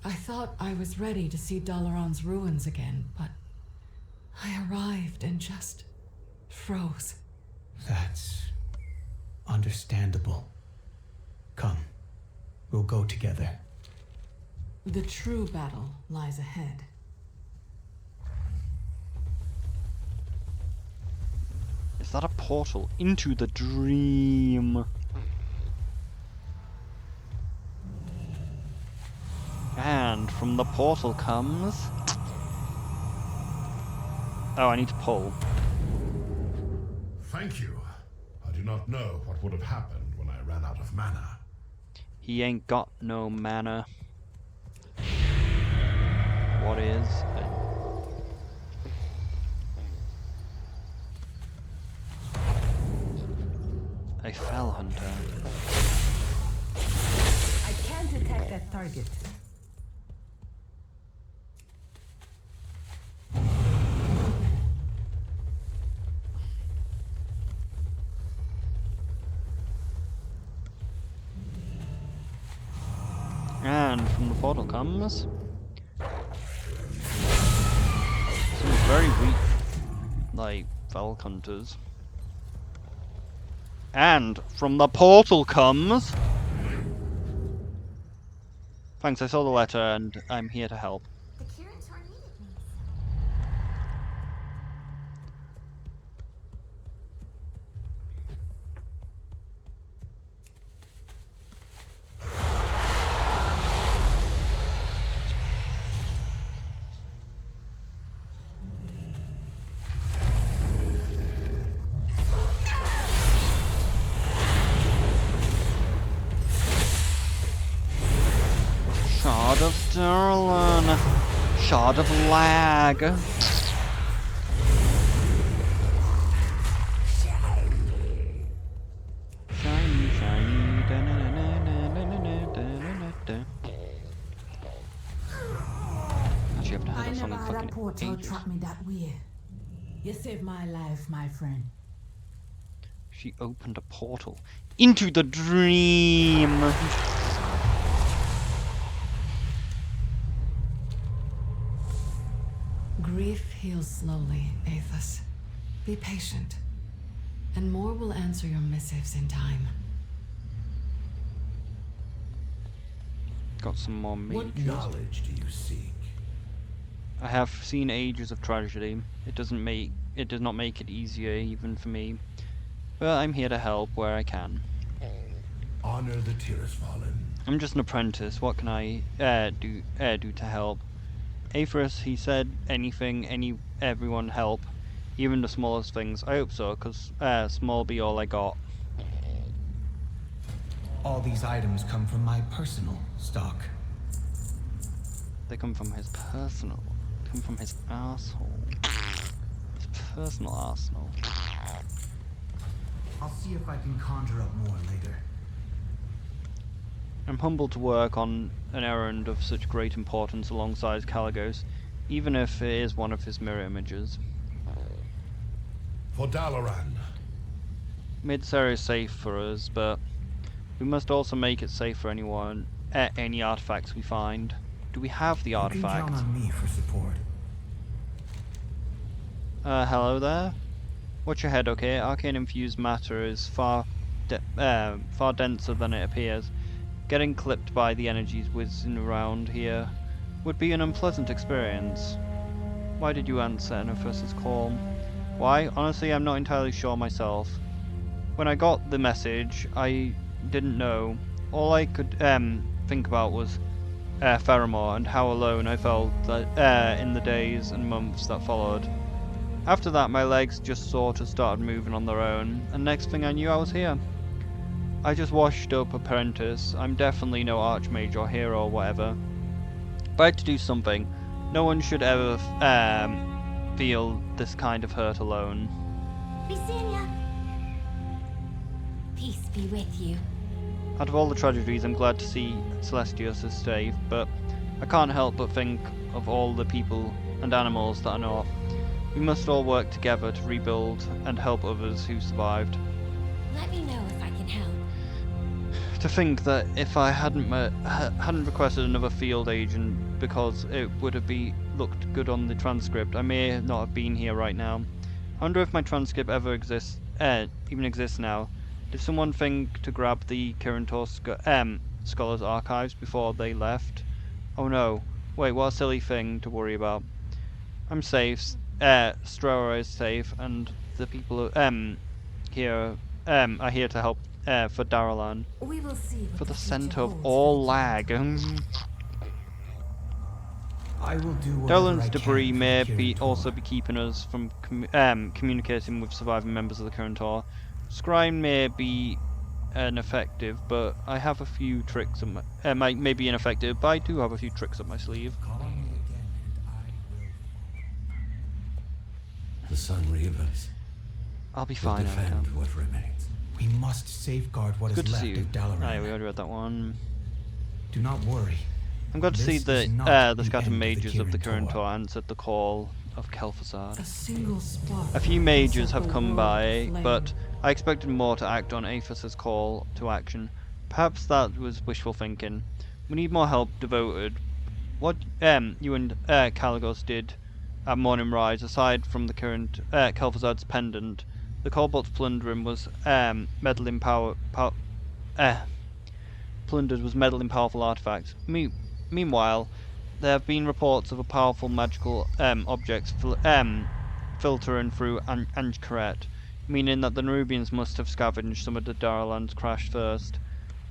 I thought I was ready to see Dalaran's ruins again, but I arrived and just froze. That's understandable. Come, we'll go together. The true battle lies ahead. Is that a portal into the dream? And from the portal comes... Oh, I need to pull. Thank you. I do not know what would have happened when I ran out of mana. He ain't got no mana. What is it? A fell hunter. I can't detect that target. And from the portal comes... some very weak like Valk hunters. And from the portal comes. Thanks, I saw the letter and I'm here to help. The kirin tor needed me. Shard of Daralian. Shard of lag. Shiny, shiny. Actually, I've heard I that song never in had a fucking portal ages. trap me that way. You saved my life, my friend. She opened a portal into the dream. Grief heals slowly, Aethys. Be patient, and more will answer your missives in time. Got some more What mages. knowledge do you seek? I have seen ages of tragedy. It does not make it easier even for me. But I'm here to help where I can. Honor the Tirisfallen. I'm just an apprentice. What can I do to help? Aethys, he said everyone help, even the smallest things. I hope so, cause small be all I got. All these items come from my personal stock. They come from his personal. Come from his asshole. His personal arsenal. I'll see if I can conjure up more later. I'm humbled to work on an errand of such great importance alongside Caligos, even if it is one of his mirror images. For Dalaran. Mid-Sera is safe for us, but we must also make it safe for anyone, any artifacts we find. Do we have the You can artifact? count on me for support. Hello there? Watch your head, okay? Arcane infused matter is far denser than it appears. Getting clipped by the energies whizzing around here would be an unpleasant experience. Why did you answer Aethys' call? Why? Honestly, I'm not entirely sure myself. When I got the message, I didn't know. All I could think about was Faramore and how alone I felt that, in the days and months that followed. After that, my legs just sort of started moving on their own, and next thing I knew, I was here. I just washed up apprentice. I'm definitely no archmage or hero or whatever. But I had to do something. No one should ever feel this kind of hurt alone. Be seeing ya. Peace be with you. Out of all the tragedies, I'm glad to see Celestius is safe, but I can't help but think of all the people and animals that are not. We must all work together to rebuild and help others who survived. Let me know if I can help. To think that if I hadn't requested another field agent because it would have looked good on the transcript, I may not have been here right now. I wonder if my transcript ever even exists now. Did someone think to grab the kirin tor scholars' archives before they left? Oh no! Wait, what a silly thing to worry about. I'm safe. Strora is safe, and the people here are here to help for Daralian. We will see what For the future center of holds all for the lag. I will do whatever Daralian's I debris can for may the be Kirin also Tor. be keeping us from communicating with surviving members of the kirin tor. Scrying may be ineffective, but I have a few tricks. May be ineffective, but I do have a few tricks up my sleeve. Call on me again, and I will. The sun reavers. I'll be Will fine. defend what remains. We must safeguard what Good is to left see you. of Dalaran. Aye, we already read that one. Do not worry. I'm glad to see This that is not the the scattered end of the mages of the Kirin kirin Tor. tor answered the call of kalthzad. A single spark. A few mages set have the come world by, aflame. but I expected more to act on Aethys' call to action. Perhaps that was wishful thinking. We need more help devoted. What you and Caligos did at morning rise, aside from the current kalthzad's pendant, the Kobold's plundering was meddling plundered was meddling powerful artifacts. Meanwhile, there have been reports of a powerful magical objects filtering through Anchkaret, meaning that the Nerubians must have scavenged some of the Daralian's crash first.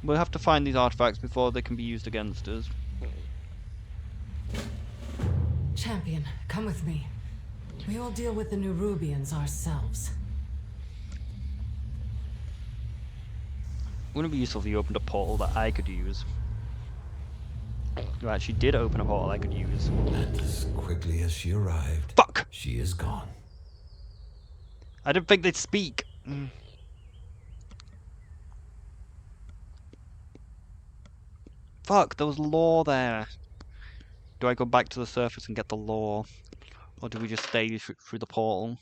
We'll have to find these artifacts before they can be used against us. Champion, come with me. We will deal with the Nerubians ourselves. Wouldn't it be useful if you opened a portal that I could use? You actually did open a portal I could use. And as quickly as she arrived, Fuck! she is gone. I didn't think they'd speak. Fuck, there was lore there. Do I go back to the surface and get the lore? Or do we just stay through the portal?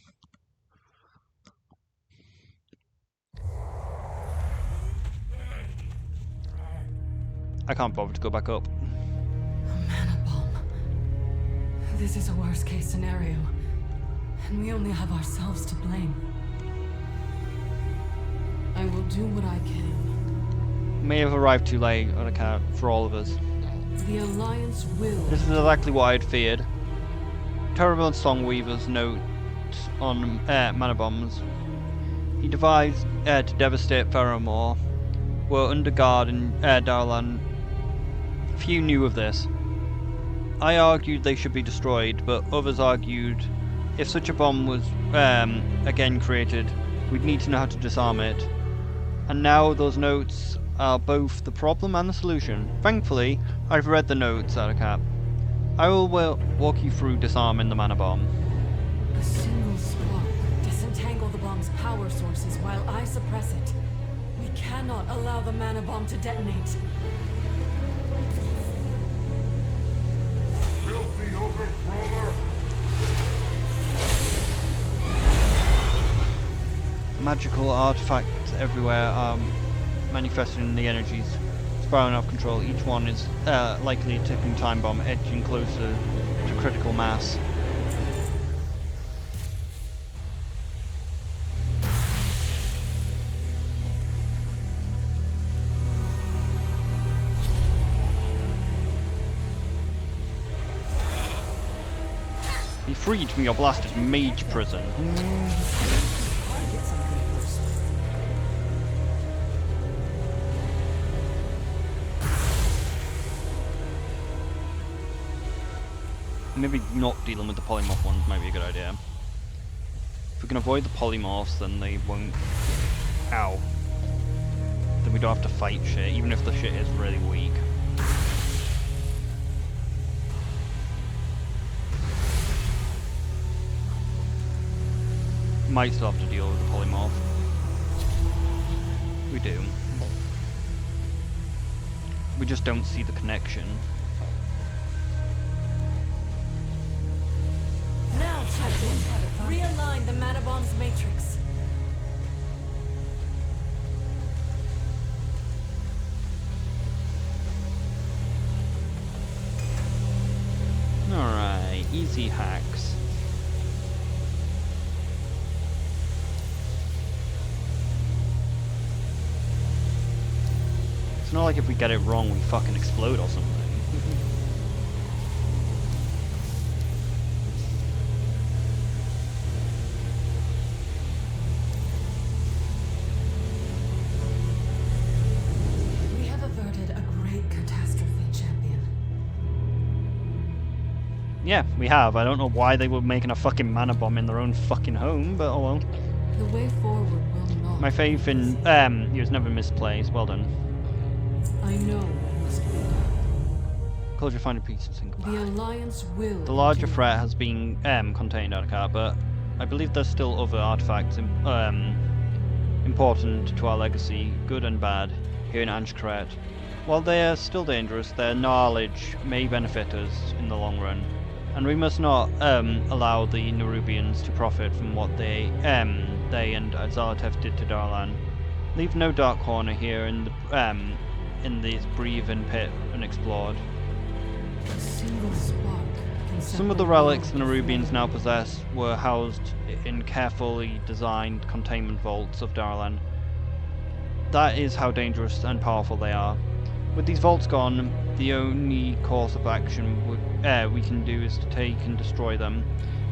I can't bother to go back up. A mana bomb. This is a worst case scenario. And we only have ourselves to blame. I will do what I can. May have arrived too late on account for all of us. The Alliance will. This is exactly what I had feared. Terrible Songweaver's notes on mana bombs. He devised to devastate Faramore were under guard in Daralian. Few knew of this. I argued they should be destroyed, but others argued if such a bomb was again created, we'd need to know how to disarm it. And now those notes are both the problem and the solution. Thankfully, I've read the notes, Adakap. I will walk you through disarming the mana bomb. A single spark disentangle the bomb's power sources while I suppress it. We cannot allow the mana bomb to detonate. Filthy overthrower! Magical artifacts everywhere are manifesting the energies spiraling out of control. Each one is likely a ticking time bomb edging closer to critical mass. Be freed from your blasted mage prison. Maybe not dealing with the polymorph ones might be a good idea. If we can avoid the polymorphs, then they won't... Ow. Then we don't have to fight shit, even if the shit is really weak. Might still have to deal with the polymorph. We do. We just don't see the connection. Now, Champion, realign the mana bomb's matrix. Alright, easy hacks. It's not like if we get it wrong we fucking explode or something. We have averted a great catastrophe, Champion. Yeah, we have. I don't know why they were making a fucking mana bomb in their own fucking home, but oh well. The way forward will not. My faith in you has never misplaced. Well done. I know what must be done. Close your final pieces and The Alliance will. The larger threat has been contained out of car, but I believe there's still other artifacts important to our legacy, good and bad, here in Anchkaret. While they are still dangerous, their knowledge may benefit us in the long run, and we must not allow the Nerubians to profit from what they and Zalatev did to Daralian. Leave no dark corner here in this breathing pit unexplored. A single spark can Some of the relics the Nerubians now possess were housed in carefully designed containment vaults of Daralian. That is how dangerous and powerful they are. With these vaults gone, the only course of action we can do is to take and destroy them.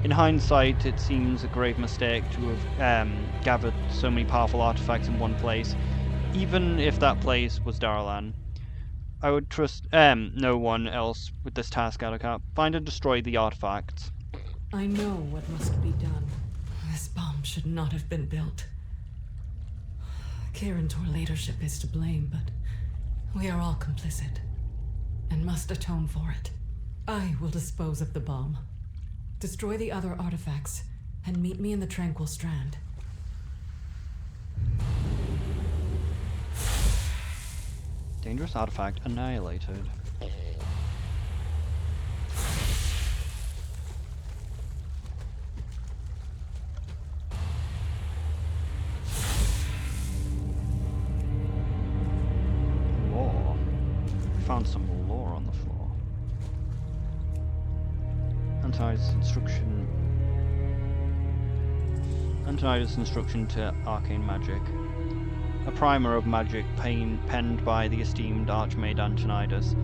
In hindsight, it seems a grave mistake to have gathered so many powerful artifacts in one place, even if that place was Daralian. I would trust no one else with this task, Adaka. Find and destroy the artifacts. I know what must be done. This bomb should not have been built. Kirin Tor leadership is to blame, but we are all complicit and must atone for it. I will dispose of the bomb. Destroy the other artifacts and meet me in the Tranquil Strand. Dangerous artifact annihilated. Lore. We found some lore on the floor. Antonida's instruction to arcane magic. A primer of magic penned by the esteemed Archmage Antonidas.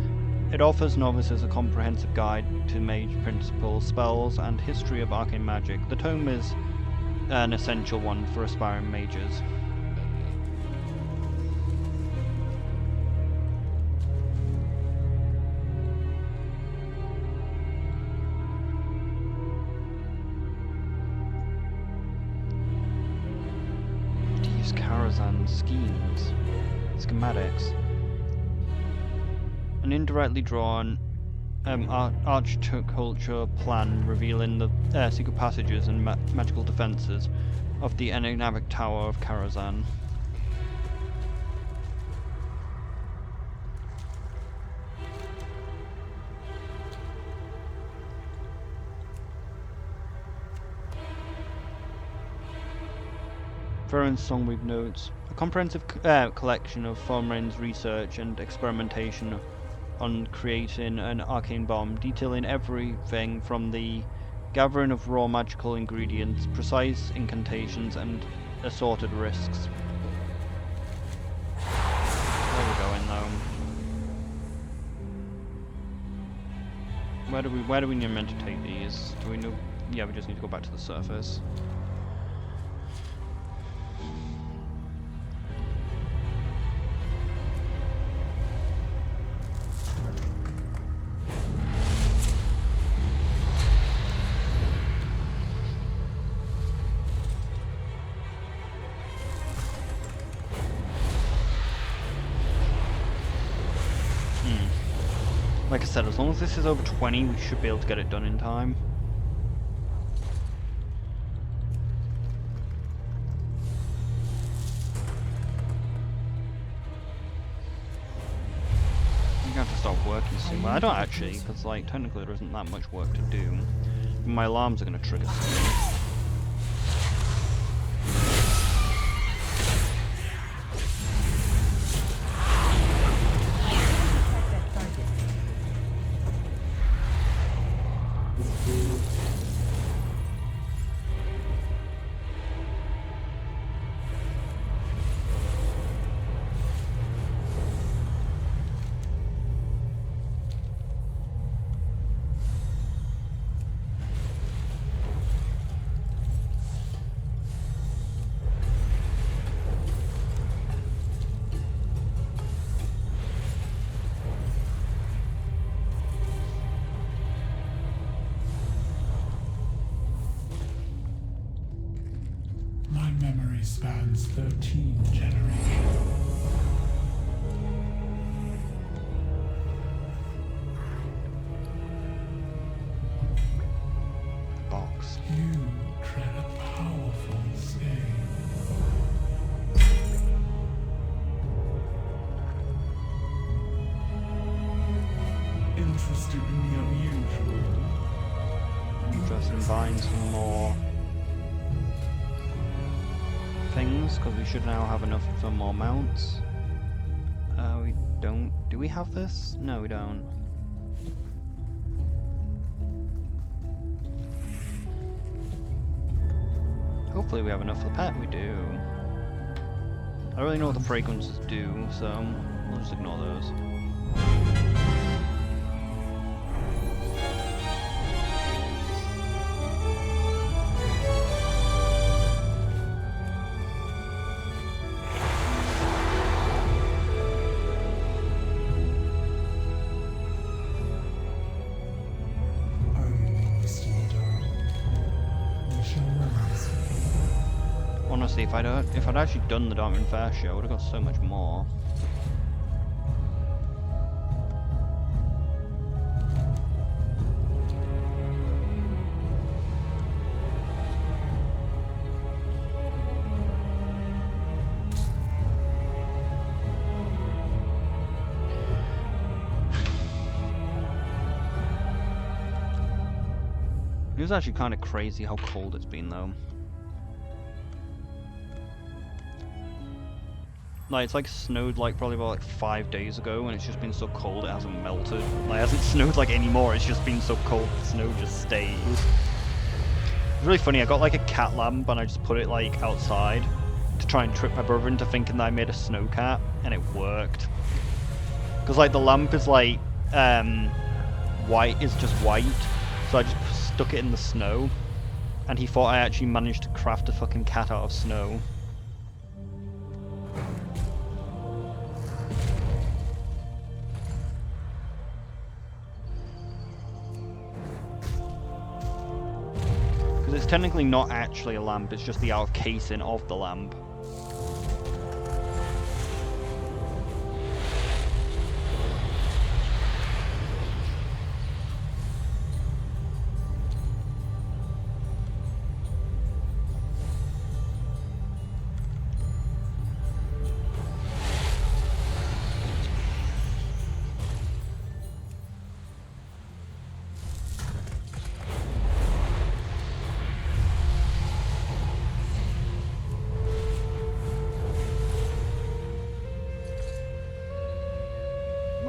It offers novices a comprehensive guide to mage principles, spells, and history of arcane magic. The tome is an essential one for aspiring mages. Schemes, schematics, an indirectly drawn archculture plan revealing the secret passages and magical defences of the enigmatic Tower of Karazhan. Veron's Songweave Notes. A comprehensive collection of Thormrain's research and experimentation on creating an arcane bomb, detailing everything from the gathering of raw magical ingredients, precise incantations, and assorted risks. Where are we going though? Where do we need meant to take these? Do we know? Yeah, we just need to go back to the surface. Like I said, as long as this is over 20, we should be able to get it done in time. I'm gonna have to start working soon. Well, I don't actually, because like technically there isn't that much work to do. My alarms are gonna trigger soon. My memory spans 13 generations. Box. You tread a powerful scale. Interested in the unusual? Just buying some more things, because we should now have enough for more mounts. We don't. Do we have this? No, we don't. Hopefully we have enough for the pet. We do. I don't really know what the fragrances do, so we'll just ignore those. Honestly, if I'd actually done the Darkman Fair show, I would have got so much more. It was actually kind of crazy how cold it's been, though. Like, it's like snowed like probably about like 5 days ago, and it's just been so cold it hasn't melted. Like, it hasn't snowed like anymore, it's just been so cold the snow just stays. It's really funny, I got like a cat lamp and I just put it like outside to try and trick my brother into thinking that I made a snow cat, and it worked. Because like the lamp is like, white, is just white, so I just stuck it in the snow, and he thought I actually managed to craft a fucking cat out of snow. It's technically not actually a lamp, it's just the outer casing of the lamp.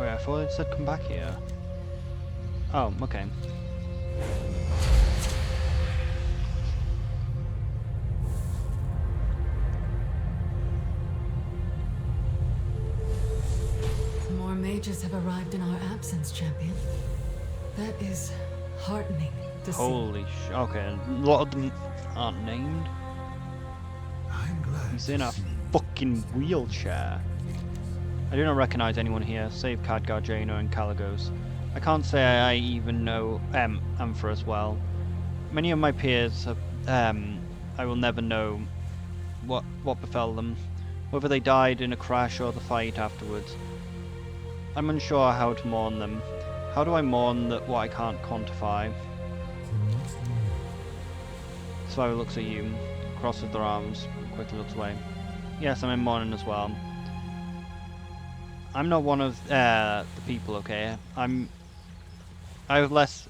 I thought it said come back here. Oh, okay. More mages have arrived in our absence, champion. That is heartening to see. Holy sh... Okay, a lot of them aren't named. I'm glad. He's in a fucking wheelchair. I do not recognize anyone here, save Kadgha, Jaina, and Kaligos. I can't say I even know Ampharos well. Many of my peers have, I will never know what befell them, whether they died in a crash or the fight afterwards. I'm unsure how to mourn them. How do I mourn what I can't quantify? Survivor looks at you, crosses their arms, quickly looks away. Yes, I'm in mourning as well. I'm not one of the people, okay? I have less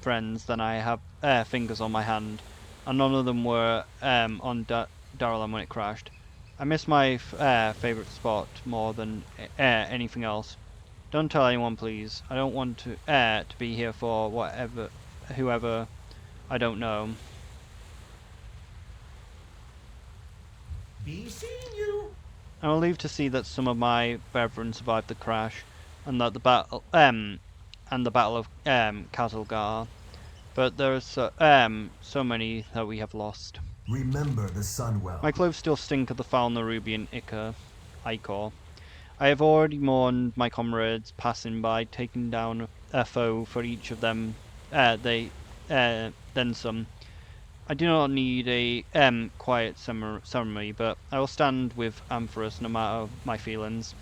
friends than I have fingers on my hand, and none of them were on Daralian when it crashed. I miss my favourite spot more than anything else. Don't tell anyone, please. I don't want to be here for whoever I don't know. Be seeing you. I will leave to see that some of my brethren survived the crash, and that the battle of kalthzad. But there are so many that we have lost. Remember the sun well. My clothes still stink of the foul Nerubian ichor. I have already mourned my comrades passing by, taking down a foe for each of them. Then some. I do not need a quiet ceremony, but I will stand with Ampharos no matter my feelings.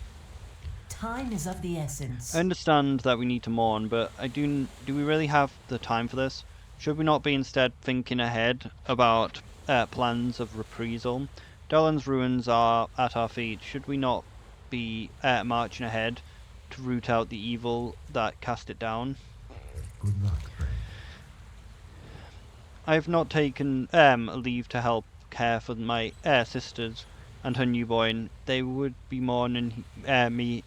Time is of the essence. I understand that we need to mourn, but do we really have the time for this? Should we not be instead thinking ahead about plans of reprisal? Daralian's ruins are at our feet. Should we not be marching ahead to root out the evil that cast it down? Good luck, friend. I have not taken leave to help care for my sisters and her newborn. They would be mourning me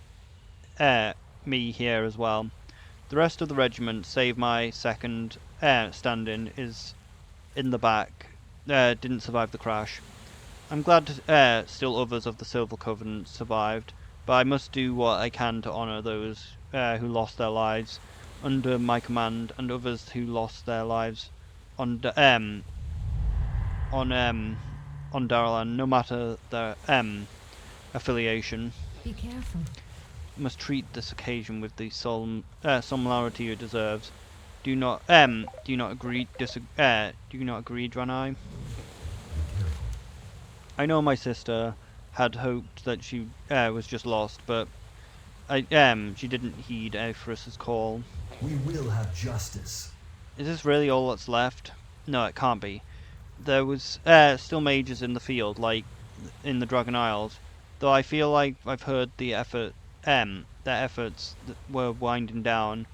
here as well. The rest of the regiment, save my second standing, is in the back didn't survive the crash. I'm glad still others of the Silver Covenant survived, but I must do what I can to honour those who lost their lives under my command, and others who lost their lives on Daralian, no matter their affiliation. Be careful. Must treat this occasion with the solemnity it deserves. Do you not agree, Draenei? I know my sister had hoped that she was just lost, but she didn't heed Aephorus's call. We will have justice. Is this really all that's left? No, it can't be. There was still mages in the field, like in the Dragon Isles, though I feel like I've heard their efforts that were winding down.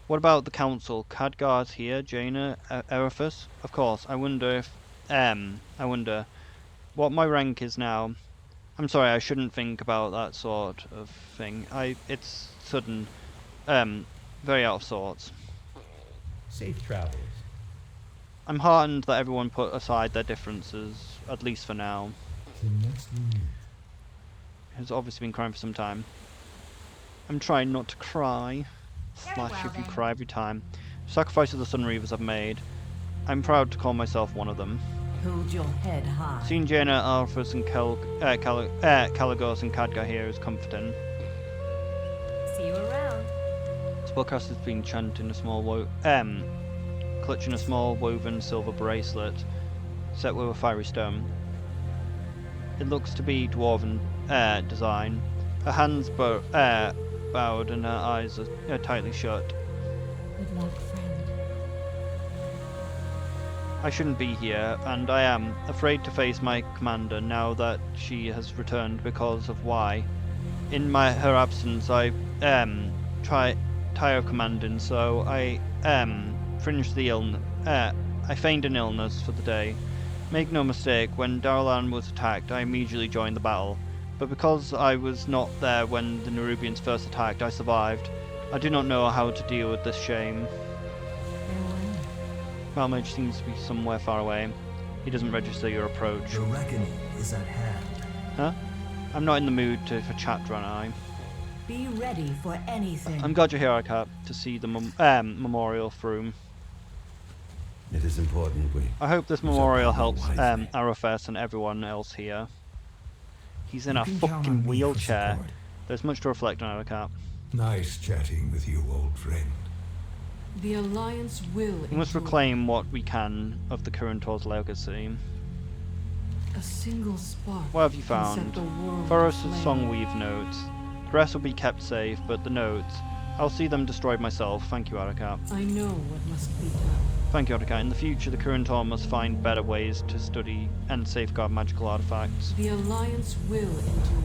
What about the council? Kadgha's here, Jaina, Erebus? Of course. I wonder what my rank is now. I'm sorry, I shouldn't think about that sort of thing. It's sudden, very out of sorts. Safe travels. I'm heartened that everyone put aside their differences, at least for now. Has obviously been crying for some time. I'm trying not to cry. Slash if you cry every time. Sacrifices the Sun Reavers have made. I'm proud to call myself one of them. Hold your head high. Seeing Jaina, Alphas and Kalagos and Kadgha here is comforting. See you around. Spellcast has been chanting a small clutching a small woven silver bracelet set with a fiery stone. It looks to be dwarven design. Her hands bowed and her eyes are tightly shut. Good luck, friend. I shouldn't be here, and I am afraid to face my commander now that she has returned because of why. In her absence, I tire of commanding, so I I feigned an illness for the day. Make no mistake, when Daralian was attacked, I immediately joined the battle. But because I was not there when the Nerubians first attacked, I survived. I do not know how to deal with this shame. Malmage seems to be somewhere far away. He doesn't register your approach. The reckoning is at hand. Huh? I'm not in the mood for chat, Draenei. Be ready for anything. I'm glad you're here, Arkat, to see the memorial through. It is important we... I hope this memorial helps Arafes and everyone else here. He's in a fucking wheelchair. There's much to reflect on, Arkat. Nice chatting with you, old friend. The Alliance will. We must reclaim what we can of the Kirin legacy. A single spark. What have you found? Forrest's Songweave notes. The rest will be kept safe, but the notes, I'll see them destroyed myself. Thank you, Arkat. I know what must be done. Thank you, Arkat. In the future, the Kirin must find better ways to study and safeguard magical artifacts. The Alliance will endure.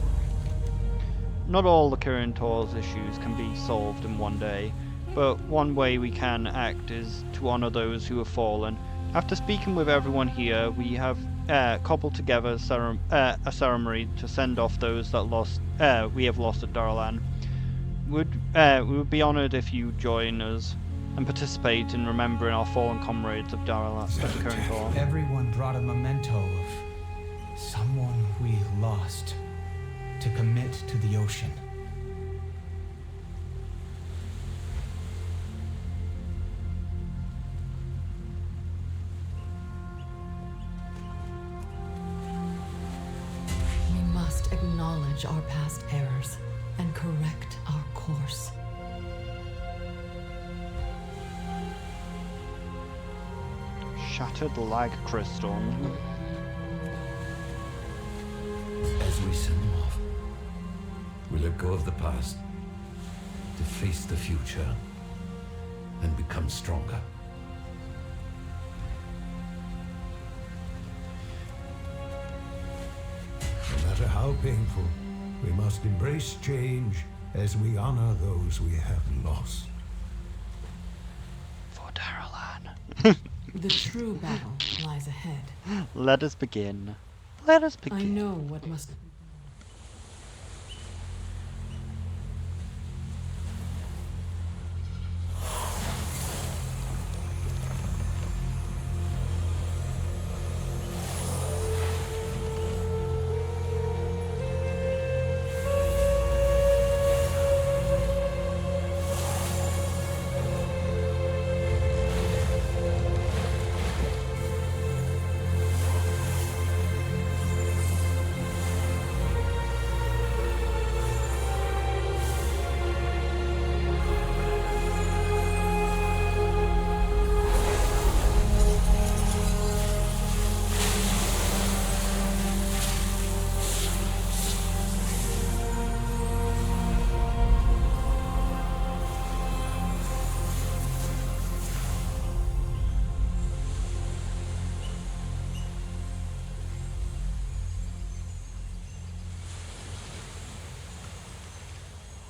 Not all the Kirin issues can be solved in one day, but one way we can act is to honour those who have fallen. After speaking with everyone here, we have cobbled together a ceremony to send off those that we have lost at Daralian. We would be honoured if you join us and participate in remembering our fallen comrades of Daralian. Everyone brought a memento of someone we lost to commit to the ocean. We must acknowledge our past errors and correct our course. Shattered lag crystal. As we send them off, we let go of the past to face the future and become stronger. No matter how painful, we must embrace change as we honor those we have lost. For Daralian. The true battle lies ahead. Let us begin. Let us begin. I know what must...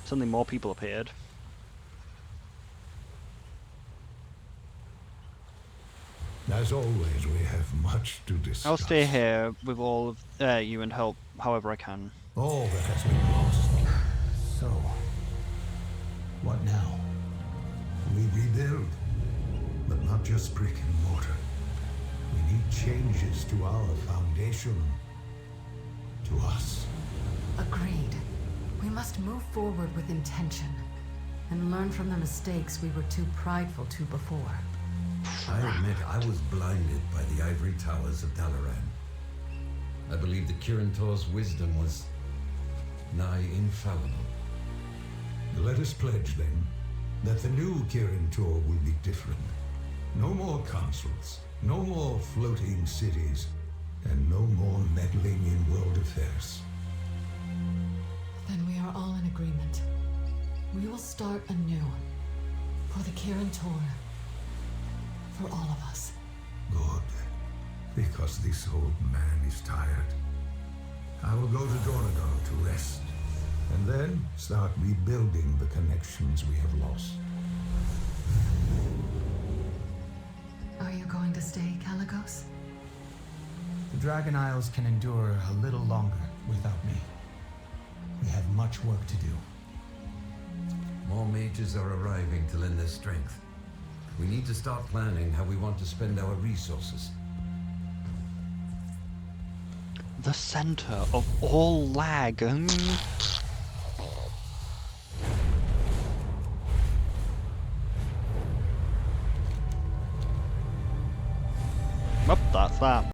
Suddenly more people appeared. As always, we have much to discuss. I'll stay here with all of you and help however I can. All that has been lost. So, what now? We rebuild, but not just brick and mortar. We need changes to our foundation. To us. Agreed. We must move forward with intention and learn from the mistakes we were too prideful to before. I admit I was blinded by the ivory towers of Dalaran. I believe the Kirin Tor's wisdom was nigh infallible. Let us pledge then that the new Kirin Tor will be different. No more councils, no more floating cities, and no more meddling in world affairs. Then we are all in agreement. We will start anew. For the Kirin Tor. For all of us. Good. Because this old man is tired. I will go to Doradar to rest. And then start rebuilding the connections we have lost. Are you going to stay, Caligos? The Dragon Isles can endure a little longer without me. We have much work to do. More mages are arriving to lend their strength. We need to start planning how we want to spend our resources. The center of all lag. Well, that's that.